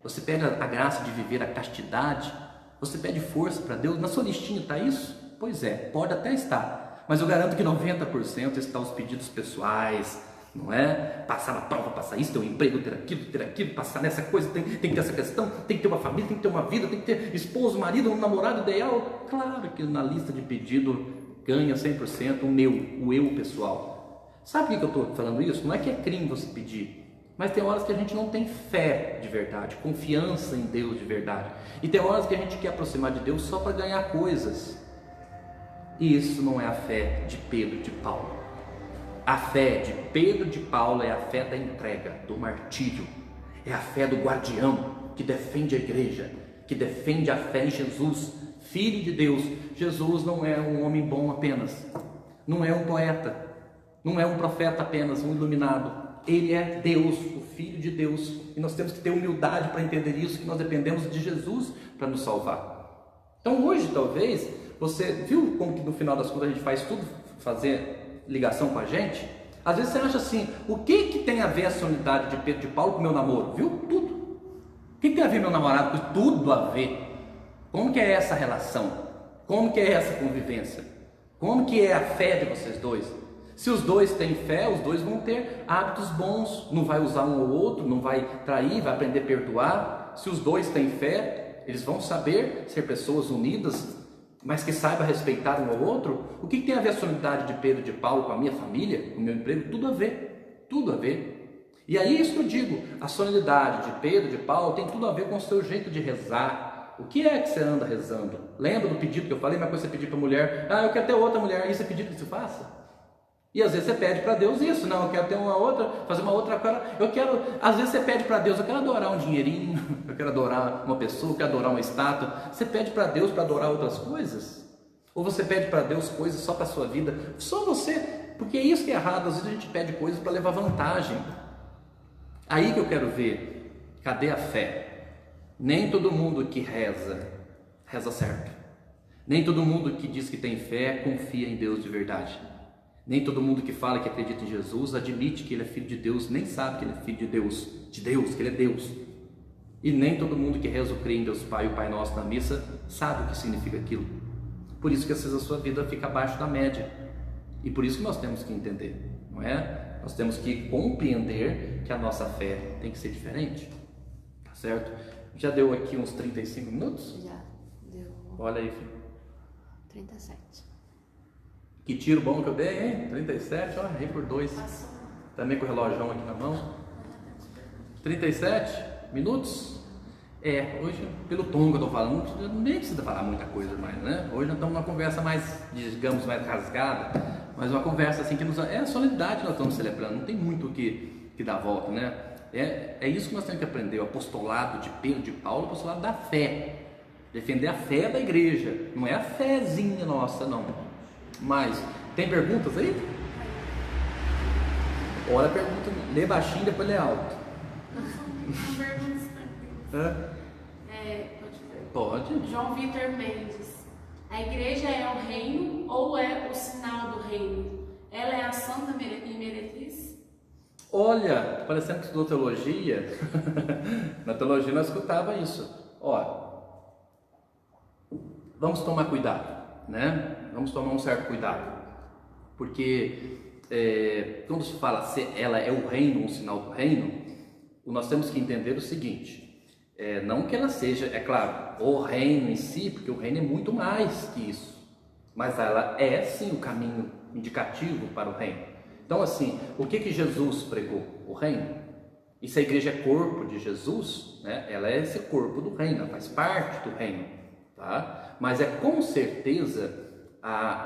S2: Você pede a graça de viver a castidade? Você pede força para Deus? Na sua listinha está isso? Pois é, pode até estar. Mas eu garanto que 90% estão os pedidos pessoais, não é? Passar na prova, passar isso, ter um emprego, ter aquilo, passar nessa coisa, tem que ter essa questão, tem que ter uma família, tem que ter uma vida, tem que ter esposo, marido, um namorado ideal. Claro que na lista de pedido ganha 100% o eu pessoal. Sabe por que eu estou falando isso? Não é que é crime você pedir, mas tem horas que a gente não tem fé de verdade, confiança em Deus de verdade. E tem horas que a gente quer aproximar de Deus só para ganhar coisas. E isso não é a fé de Pedro e de Paulo. A fé de Pedro e de Paulo é a fé da entrega, do martírio. É a fé do guardião que defende a igreja, que defende a fé em Jesus, Filho de Deus. Jesus não é um homem bom apenas, não é um poeta, não é um profeta apenas, um iluminado. Ele é Deus, o Filho de Deus, e nós temos que ter humildade para entender isso, que nós dependemos de Jesus para nos salvar. Então hoje talvez, você viu como que no final das contas a gente faz tudo, fazer ligação com a gente? Às vezes você acha assim, o que tem a ver a solenidade de Pedro e de Paulo com o meu namoro? Viu? Tudo. O que tem a ver meu namorado com tudo a ver? Como que é essa relação? Como que é essa convivência? Como que é a fé de vocês dois? Se os dois têm fé, os dois vão ter hábitos bons, não vai usar um ou outro, não vai trair, vai aprender a perdoar. Se os dois têm fé, eles vão saber ser pessoas unidas, mas que saibam respeitar um ao outro. O que tem a ver a solenidade de Pedro e de Paulo com a minha família, com o meu emprego? Tudo a ver, tudo a ver. E aí isso que eu digo, a solenidade de Pedro e de Paulo tem tudo a ver com o seu jeito de rezar. O que é que você anda rezando? Lembra do pedido que eu falei? Uma coisa você pedir para a mulher, eu quero ter outra mulher, isso é pedido que se faça? E às vezes você pede para Deus isso, não, eu quero ter uma outra, fazer uma outra, às vezes você pede para Deus, eu quero adorar um dinheirinho, eu quero adorar uma pessoa, eu quero adorar uma estátua. Você pede para Deus para adorar outras coisas? Ou você pede para Deus coisas só para a sua vida? Só você, porque é isso que é errado, às vezes a gente pede coisas para levar vantagem. Aí que eu quero ver, cadê a fé? Nem todo mundo que reza certo. Nem todo mundo que diz que tem fé confia em Deus de verdade. Nem todo mundo que fala que acredita em Jesus admite que ele é filho de Deus, nem sabe que ele é filho de Deus, que ele é Deus. E nem todo mundo que reza o crê em Deus Pai, o Pai Nosso na missa, sabe o que significa aquilo. Por isso que às vezes a sua vida fica abaixo da média. E por isso que nós temos que entender, não é? Nós temos que compreender que a nossa fé tem que ser diferente, tá certo? Já deu aqui uns 35 minutos?
S3: Já deu.
S2: Olha aí, filho.
S3: 37.
S2: Que tiro bom que eu dei, hein? 37, ó, errei por 2. Também com o relógio aqui na mão. 37 minutos? Hoje, pelo tom que eu tô falando, nem precisa falar muita coisa mais, né? Hoje nós estamos numa conversa mais, digamos, mais rasgada, mas uma conversa assim que é a solenidade que nós estamos celebrando, não tem muito o que dar volta, né? É isso que nós temos que aprender, o apostolado de Pedro e de Paulo, o apostolado da fé. Defender a fé da igreja, não é a fézinha nossa, não. Mas, tem perguntas aí? Olha a pergunta, lê baixinho, depois lê alto.
S4: Uma pergunta.
S2: Pode.
S4: João Vitor Mendes. A igreja é o reino ou é o sinal do reino? Ela é a santa meretriz?
S2: Olha, parecendo que estudou teologia. Na teologia nós escutava isso. Vamos tomar cuidado, né? Vamos tomar um certo cuidado, porque quando se fala se ela é o reino, um sinal do reino, nós temos que entender o seguinte, não que ela seja, é claro, o reino em si, porque o reino é muito mais que isso, mas ela é sim o caminho indicativo para o reino. Então assim, o que Jesus pregou? O reino. E se a igreja é corpo de Jesus, né, ela é esse corpo do reino, ela faz parte do reino, tá? Mas com certeza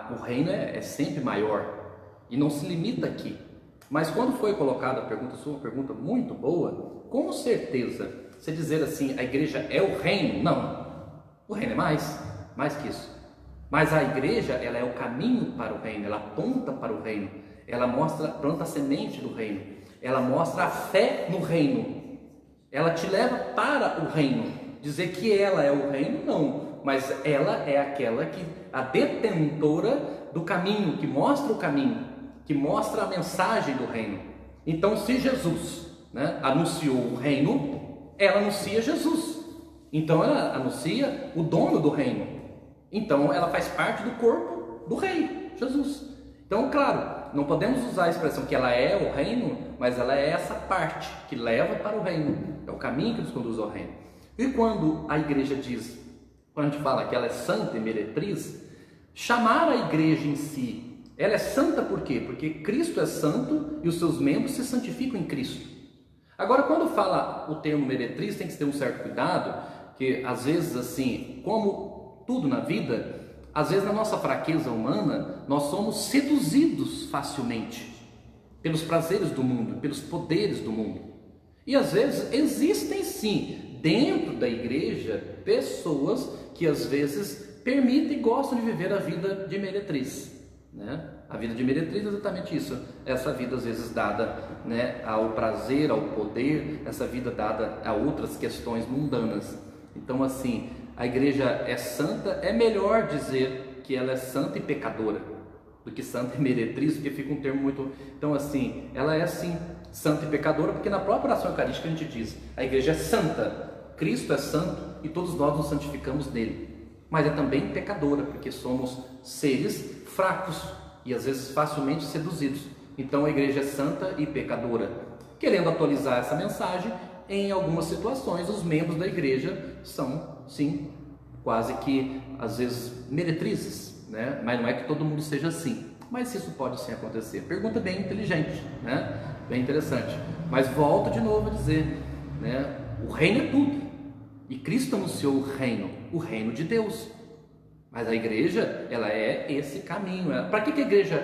S2: o reino é sempre maior e não se limita aqui. Mas quando foi colocada a pergunta sua, uma pergunta muito boa, com certeza, você dizer assim, a igreja é o reino? Não, o reino é mais que isso. Mas a igreja, ela é o caminho para o reino, ela aponta para o reino, ela planta a semente do reino, ela mostra a fé no reino, ela te leva para o reino. Dizer que ela é o reino, não, mas ela é aquela a detentora do caminho, que mostra o caminho, que mostra a mensagem do reino. Então, se Jesus, né, anunciou o reino, ela anuncia Jesus. Então, ela anuncia o dono do reino. Então, ela faz parte do corpo do rei, Jesus. Então, claro, não podemos usar a expressão que ela é o reino, mas ela é essa parte que leva para o reino. É o caminho que nos conduz ao reino. E quando a igreja diz, quando a gente fala que ela é santa e meretriz, Chamar a igreja em si, ela é santa por quê? Porque Cristo é santo e os seus membros se santificam em Cristo. Agora, quando fala o termo meretriz, tem que ter um certo cuidado, que às vezes, assim, como tudo na vida, às vezes na nossa fraqueza humana, nós somos seduzidos facilmente pelos prazeres do mundo, pelos poderes do mundo. E às vezes existem sim, dentro da igreja, pessoas que às vezes permitem e gostam de viver a vida de meretriz, né? A vida de meretriz é exatamente isso, essa vida às vezes dada, né, ao prazer, ao poder, essa vida dada a outras questões mundanas. Então, assim, a igreja é santa, é melhor dizer que ela é santa e pecadora do que santa e meretriz, porque fica um termo muito... Então, assim, ela é sim santa e pecadora, porque na própria oração eucarística a gente diz, a igreja é santa, Cristo é santo e todos nós nos santificamos nele, mas é também pecadora, porque somos seres fracos e às vezes facilmente seduzidos. Então a igreja é santa e pecadora. Querendo atualizar essa mensagem, em algumas situações os membros da igreja são, sim, quase que às vezes meretrizes, né? Mas não é que todo mundo seja assim, mas isso pode sim acontecer. Pergunta bem inteligente, né? Bem interessante. Mas volto de novo a dizer, né? O reino é tudo, e Cristo anunciou o reino de Deus. Mas a igreja, ela é esse caminho. Para que a igreja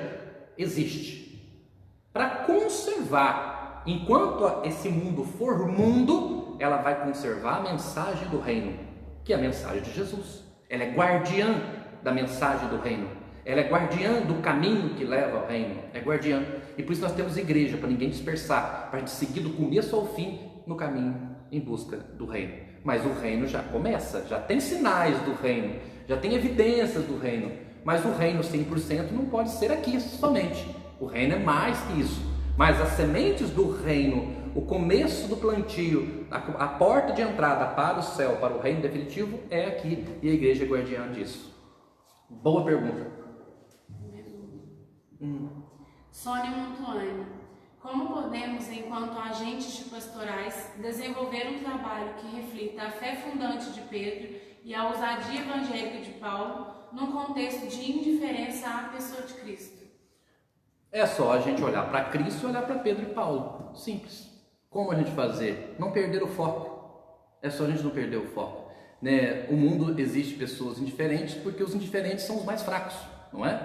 S2: existe? Para conservar. Enquanto esse mundo for mundo, ela vai conservar a mensagem do reino, que é a mensagem de Jesus. Ela é guardiã da mensagem do reino. Ela é guardiã do caminho que leva ao reino. É guardiã. E por isso nós temos igreja, para ninguém dispersar, para a gente seguir do começo ao fim no caminho em busca do reino. Mas o reino já começa, já tem sinais do reino, já tem evidências do reino, mas o reino 100% não pode ser aqui somente. O reino é mais que isso. Mas as sementes do reino, o começo do plantio, a porta de entrada para o céu, para o reino definitivo, é aqui, e a igreja é guardiã disso. Boa pergunta.
S4: Sônia Montuani: como podemos, enquanto agentes de pastorais, desenvolver um trabalho que reflita a fé fundante de Pedro e a ousadia evangélica de Paulo, num contexto de indiferença à pessoa de Cristo?
S2: É só a gente olhar para Cristo e olhar para Pedro e Paulo. Simples. Como a gente fazer? Não perder o foco. É só a gente não perder o foco, né? O mundo existe pessoas indiferentes porque os indiferentes são os mais fracos, não é?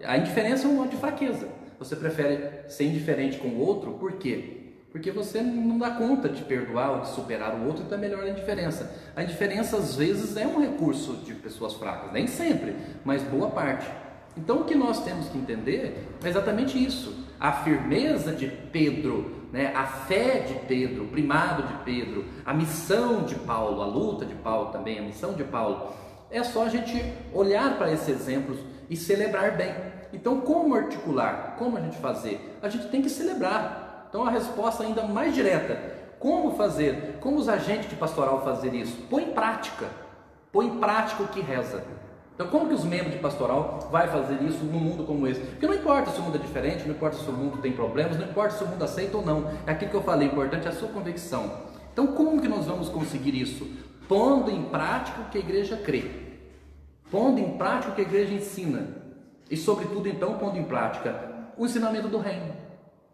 S2: A indiferença é um modo de fraqueza. Você prefere ser indiferente com o outro, por quê? Porque você não dá conta de perdoar ou de superar o outro, então é melhor a indiferença. A indiferença às vezes é um recurso de pessoas fracas, nem sempre, mas boa parte. Então o que nós temos que entender é exatamente isso. A firmeza de Pedro, né? A fé de Pedro, o primado de Pedro, a missão de Paulo, a luta de Paulo também, a missão de Paulo. É só a gente olhar para esses exemplos e celebrar bem. Então, como articular? Como a gente fazer? A gente tem que celebrar. Então, a resposta ainda mais direta: como fazer? Como os agentes de pastoral fazer isso? Põe em prática. Põe em prática o que reza. Então, como que os membros de pastoral vai fazer isso num mundo como esse? Porque não importa se o mundo é diferente, não importa se o mundo tem problemas, não importa se o mundo aceita ou não. É aquilo que eu falei, o importante é a sua convicção. Então, como que nós vamos conseguir isso? Pondo em prática o que a igreja crê. Pondo em prática o que a igreja ensina. E, sobretudo, então, pondo em prática o ensinamento do reino.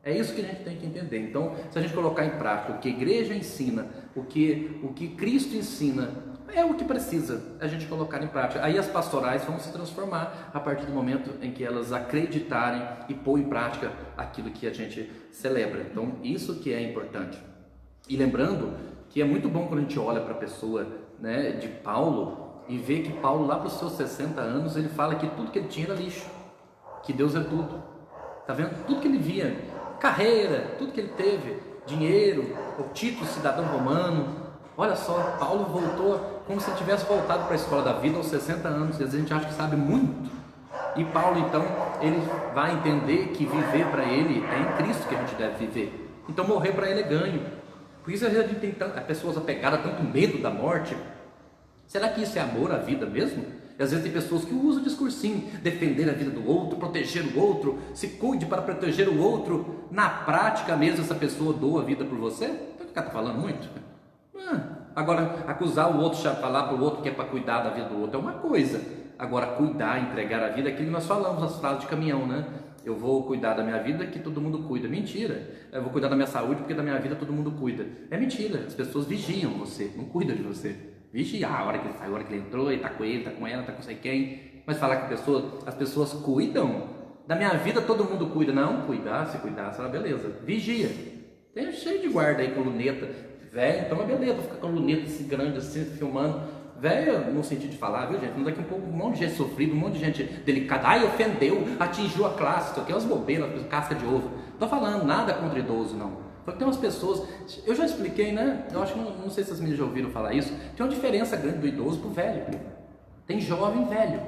S2: É isso que a gente tem que entender. Então, se a gente colocar em prática o que a igreja ensina, o que Cristo ensina, é o que precisa a gente colocar em prática. Aí as pastorais vão se transformar a partir do momento em que elas acreditarem e pôr em prática aquilo que a gente celebra. Então, isso que é importante. E lembrando que é muito bom quando a gente olha para a pessoa, né, de Paulo, e vê que Paulo, lá para os seus 60 anos, ele fala que tudo que ele tinha era lixo, que Deus é tudo. Está vendo? Tudo que ele via, carreira, tudo que ele teve, dinheiro, o título cidadão romano. Olha só, Paulo voltou como se ele tivesse voltado para a escola da vida aos 60 anos. Às vezes a gente acha que sabe muito. E Paulo, então, ele vai entender que viver para ele é em Cristo que a gente deve viver. Então morrer para ele é ganho. Por isso a gente tem pessoas apegadas a tanto medo da morte. Será que isso é amor à vida mesmo? E às vezes tem pessoas que usam o discursinho, defender a vida do outro, proteger o outro, se cuide para proteger o outro. Na prática mesmo essa pessoa doa a vida por você? Então o cara está falando muito? Agora acusar o outro, falar para o outro que é para cuidar da vida do outro é uma coisa. Agora, cuidar, entregar a vida, é aquilo que nós falamos, as frases de caminhão, né? Eu vou cuidar da minha vida que todo mundo cuida. Mentira. Eu vou cuidar da minha saúde porque da minha vida todo mundo cuida. É mentira. As pessoas vigiam você, não cuidam de você. Vigia a hora que ele saiu, a hora que ele entrou, ele tá com ele, tá com ela, tá com sei quem. Mas falar que as pessoas cuidam da minha vida, todo mundo cuida. Não, cuidar, se beleza. Vigia. Tem cheio de guarda aí com luneta. Velho, então é beleza, ficar com luneta assim grande assim, filmando. Velho, no sentido de falar, viu gente? Daqui a pouco um monte de gente sofrida, um monte de gente delicada. Ai, ofendeu, atingiu a classe, isso aqui é umas bobeiras, casca de ovo. Não tô falando nada contra idoso, não. Porque tem umas pessoas, eu já expliquei, né? Eu acho que não sei se as meninas já ouviram falar isso. Tem uma diferença grande do idoso pro velho. Tem jovem velho.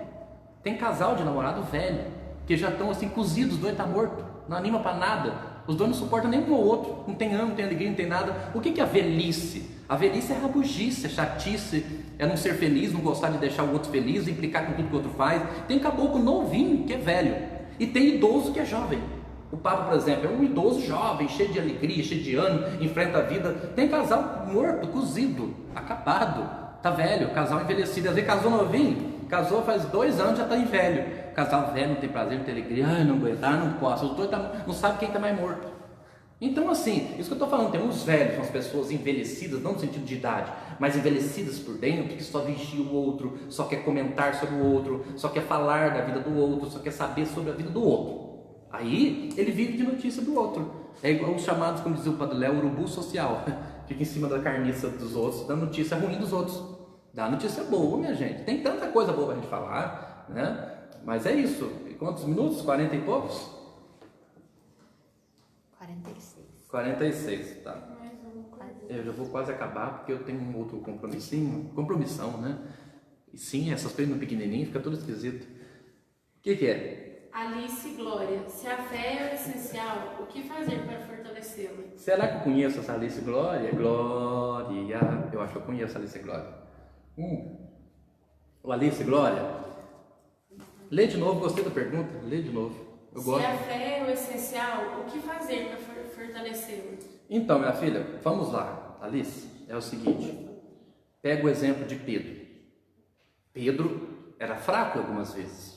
S2: Tem casal de namorado velho, que já estão assim cozidos, os dois tá morto, não anima para nada. Os dois não suportam nem um ao outro, não tem ânimo, não tem alegria, não tem nada. O que é a velhice? A velhice é rabugice, é chatice, é não ser feliz, não gostar de deixar o outro feliz, implicar com tudo que o outro faz. Tem caboclo novinho que é velho e tem idoso que é jovem. O Papa, por exemplo, é um idoso jovem, cheio de alegria, cheio de ânimo, enfrenta a vida. Tem casal morto, cozido, acabado, tá velho, casal envelhecido. Às vezes casou novinho, casou faz 2 anos, já está em velho. Casal velho não tem prazer, não tem alegria, ai, não aguentar, não posso. Os dois não sabem quem está mais morto. Então, assim, isso que eu estou falando, tem uns velhos, umas pessoas envelhecidas, não no sentido de idade, mas envelhecidas por dentro, que só vigia o outro, só quer comentar sobre o outro, só quer falar da vida do outro, só quer saber sobre a vida do outro. Aí, ele vive de notícia do outro. É igual os chamados, como dizia o Padre Léo, urubu social. Fica em cima da carniça dos outros, dando notícia ruim dos outros. Dá notícia boa, minha gente. Tem tanta coisa boa pra gente falar, né? Mas é isso. Quantos minutos? 40 e poucos?
S3: 46.
S2: 46, tá. Eu já vou quase acabar porque eu tenho um outro compromissão, né? E sim, essas coisas no pequenininho fica tudo esquisito. O que é?
S4: Alice Glória, se a fé é essencial, o que fazer para fortalecê-la?
S2: Será que eu conheço essa Alice Glória? Glória, eu acho que eu conheço a Alice Glória. O Alice Glória, lê de novo, gostei da pergunta, lê de novo. Eu gosto.
S4: Se a fé é o essencial, o que fazer para fortalecê-la?
S2: Então, minha filha, vamos lá, Alice, é o seguinte, pega o exemplo de Pedro. Pedro era fraco algumas vezes.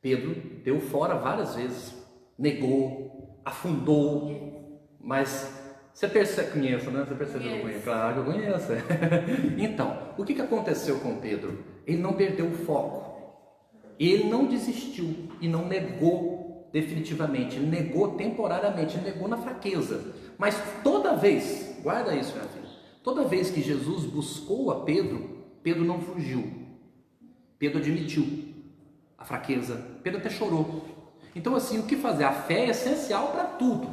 S2: Pedro deu fora várias vezes, negou, afundou, mas você conhece, né? Você percebeu que eu conheço? Claro que eu conheço. Então, o que aconteceu com Pedro? Ele não perdeu o foco, ele não desistiu e não negou definitivamente, ele negou temporariamente, ele negou na fraqueza. Mas toda vez, guarda isso, minha filha, toda vez que Jesus buscou a Pedro, Pedro não fugiu, Pedro admitiu a fraqueza, Pedro até chorou. Então assim, o que fazer? A fé é essencial para tudo,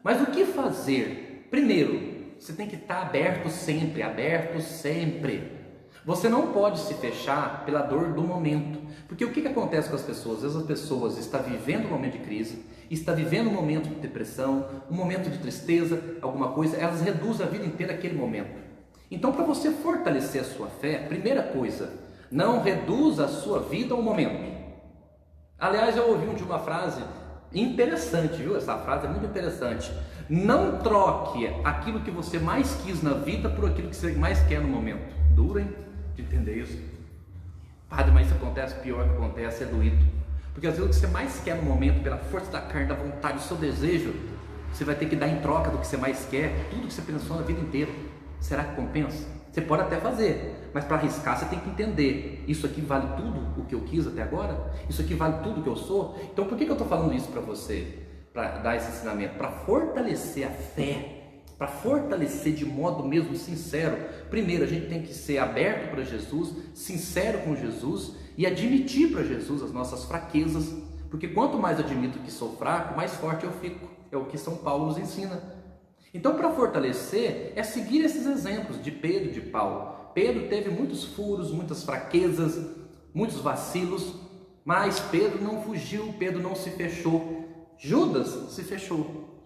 S2: mas o que fazer? Primeiro, você tem que estar aberto sempre, Você não pode se fechar pela dor do momento, porque o que acontece com as pessoas? Às vezes as pessoas estão vivendo um momento de crise, está vivendo um momento de depressão, um momento de tristeza, alguma coisa, elas reduzem a vida inteira àquele momento. Então, para você fortalecer a sua fé, primeira coisa, não reduza a sua vida ao momento. Aliás, eu ouvi uma frase interessante, viu? Essa frase é muito interessante. Não troque aquilo que você mais quis na vida por aquilo que você mais quer no momento. Duro, hein? De entender isso. Padre, mas isso acontece, pior que acontece é doído. Porque às vezes o que você mais quer no momento, pela força da carne, da vontade, do seu desejo, você vai ter que dar em troca do que você mais quer, tudo que você pensou na vida inteira. Será que compensa? Você pode até fazer, mas para arriscar você tem que entender, isso aqui vale tudo o que eu quis até agora? Isso aqui vale tudo o que eu sou? Então por que eu estou falando isso para você? Para dar esse ensinamento? Para fortalecer a fé, para fortalecer de modo mesmo sincero. Primeiro a gente tem que ser aberto para Jesus, sincero com Jesus e admitir para Jesus as nossas fraquezas, porque quanto mais admito que sou fraco, mais forte eu fico. É o que São Paulo nos ensina. Então, para fortalecer, é seguir esses exemplos de Pedro e de Paulo. Pedro teve muitos furos, muitas fraquezas, muitos vacilos, mas Pedro não fugiu, Pedro não se fechou. Judas se fechou.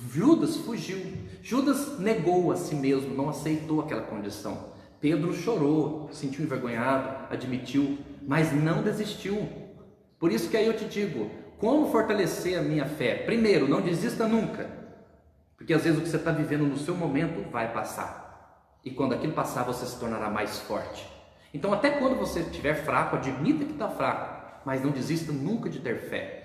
S2: Judas fugiu. Judas negou a si mesmo, não aceitou aquela condição. Pedro chorou, se sentiu envergonhado, admitiu, mas não desistiu. Por isso que aí eu te digo, como fortalecer a minha fé? Primeiro, não desista nunca. Porque às vezes o que você está vivendo no seu momento vai passar. E quando aquilo passar, você se tornará mais forte. Então até quando você estiver fraco, admita que está fraco, mas não desista nunca de ter fé.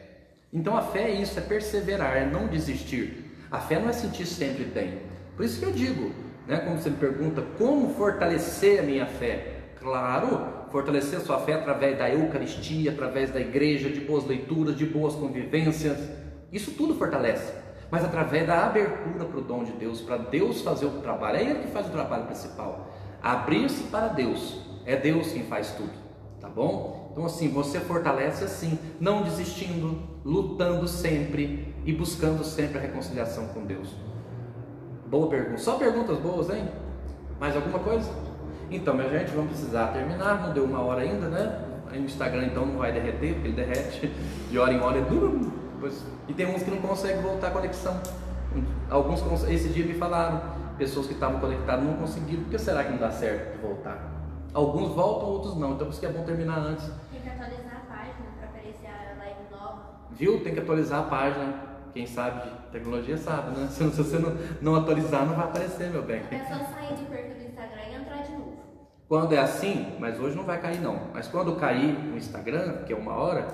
S2: Então a fé é isso, é perseverar, é não desistir. A fé não é sentir sempre bem. Por isso que eu digo, né, como você me pergunta, como fortalecer a minha fé? Claro, fortalecer a sua fé através da Eucaristia, através da igreja, de boas leituras, de boas convivências. Isso tudo fortalece. Mas através da abertura para o dom de Deus, para Deus fazer o trabalho. É Ele que faz o trabalho principal. Abrir-se para Deus. É Deus quem faz tudo. Tá bom? Então assim, você fortalece assim, não desistindo, lutando sempre e buscando sempre a reconciliação com Deus. Boa pergunta. Só perguntas boas, hein? Mais alguma coisa? Então, minha gente, vamos precisar terminar. Não deu 1 hora ainda, né? Aí no Instagram então não vai derreter, porque ele derrete de hora em hora. E tem uns que não conseguem voltar à conexão. Alguns, esse dia me falaram, pessoas que estavam conectadas não conseguiram. Por que será que não dá certo de voltar? Alguns voltam, outros não. Então por isso que é bom terminar antes.
S5: Tem que atualizar a página para aparecer a live nova.
S2: Viu? Tem que atualizar a página. Quem sabe de tecnologia sabe, né? Se você não atualizar, não vai aparecer, meu bem.
S5: É só sair do perfil do Instagram e entrar de novo.
S2: Quando é assim, mas hoje não vai cair não. Mas quando cair no Instagram, que é 1 hora,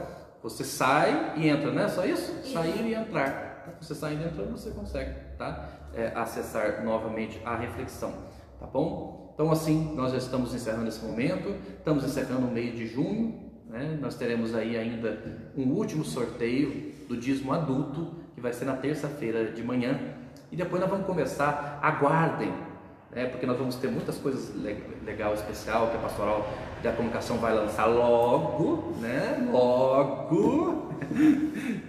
S2: você sai e entra, né? Só isso? Sair e entrar. Você saindo e entrando, você consegue, tá? Acessar novamente a reflexão, tá bom? Então assim, nós já estamos encerrando esse momento. Estamos encerrando o mês de junho, né? Nós teremos aí ainda um último sorteio do dízimo adulto, que vai ser na terça-feira de manhã. E depois nós vamos começar, aguardem, porque nós vamos ter muitas coisas legal, especial, que a Pastoral da Comunicação vai lançar logo, né? Logo,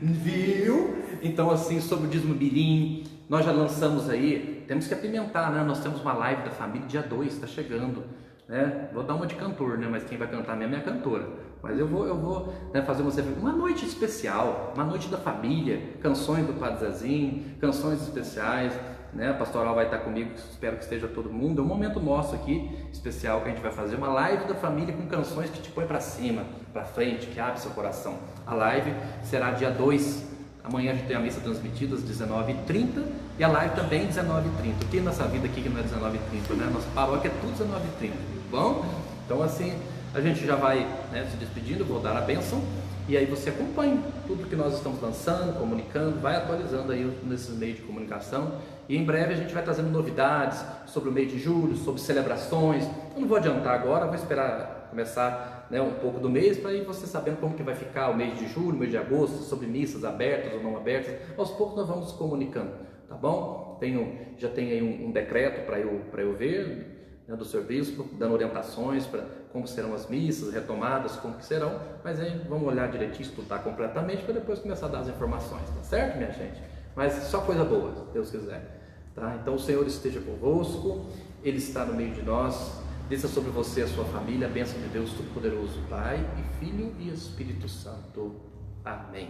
S2: viu? Então assim, sobre o dízimo mirim, nós já lançamos aí, temos que apimentar, né? Nós temos uma live da família dia 2, está chegando, né? Vou dar uma de cantor, né? Mas quem vai cantar mesmo é a cantora. Mas eu vou né, fazer uma noite especial, uma noite da família, canções do Padre Zezinho, canções especiais, né? A Pastoral vai estar comigo, espero que esteja todo mundo. É um momento nosso aqui, especial, que a gente vai fazer uma live da família com canções que te põe para cima, para frente, que abre seu coração. A live será dia 2, amanhã a gente tem a missa transmitida às 19h30 e a live também às 19h30. O que nessa vida aqui que não é 19h30, né? Nossa paróquia é tudo 19h30, bom? Então assim, a gente já vai, né, se despedindo, vou dar a bênção e aí você acompanha tudo que nós estamos lançando, comunicando, vai atualizando aí nesses meios de comunicação e em breve a gente vai trazendo novidades sobre o mês de julho, sobre celebrações. Eu não vou adiantar agora, vou esperar começar, né, um pouco do mês para ir você sabendo como que vai ficar o mês de julho, mês de agosto, sobre missas abertas ou não abertas. Aos poucos nós vamos comunicando, tá bom? Já tem aí um decreto para eu ver, né, do serviço, dando orientações para como serão as missas, retomadas, como que serão, mas aí vamos olhar direitinho, estudar completamente para depois começar a dar as informações, tá certo, minha gente? Mas só coisa boa, se Deus quiser, tá? Então o Senhor esteja convosco, Ele está no meio de nós, desça sobre você e a sua família a bênção de Deus Todo-Poderoso, Pai e Filho e Espírito Santo. Amém.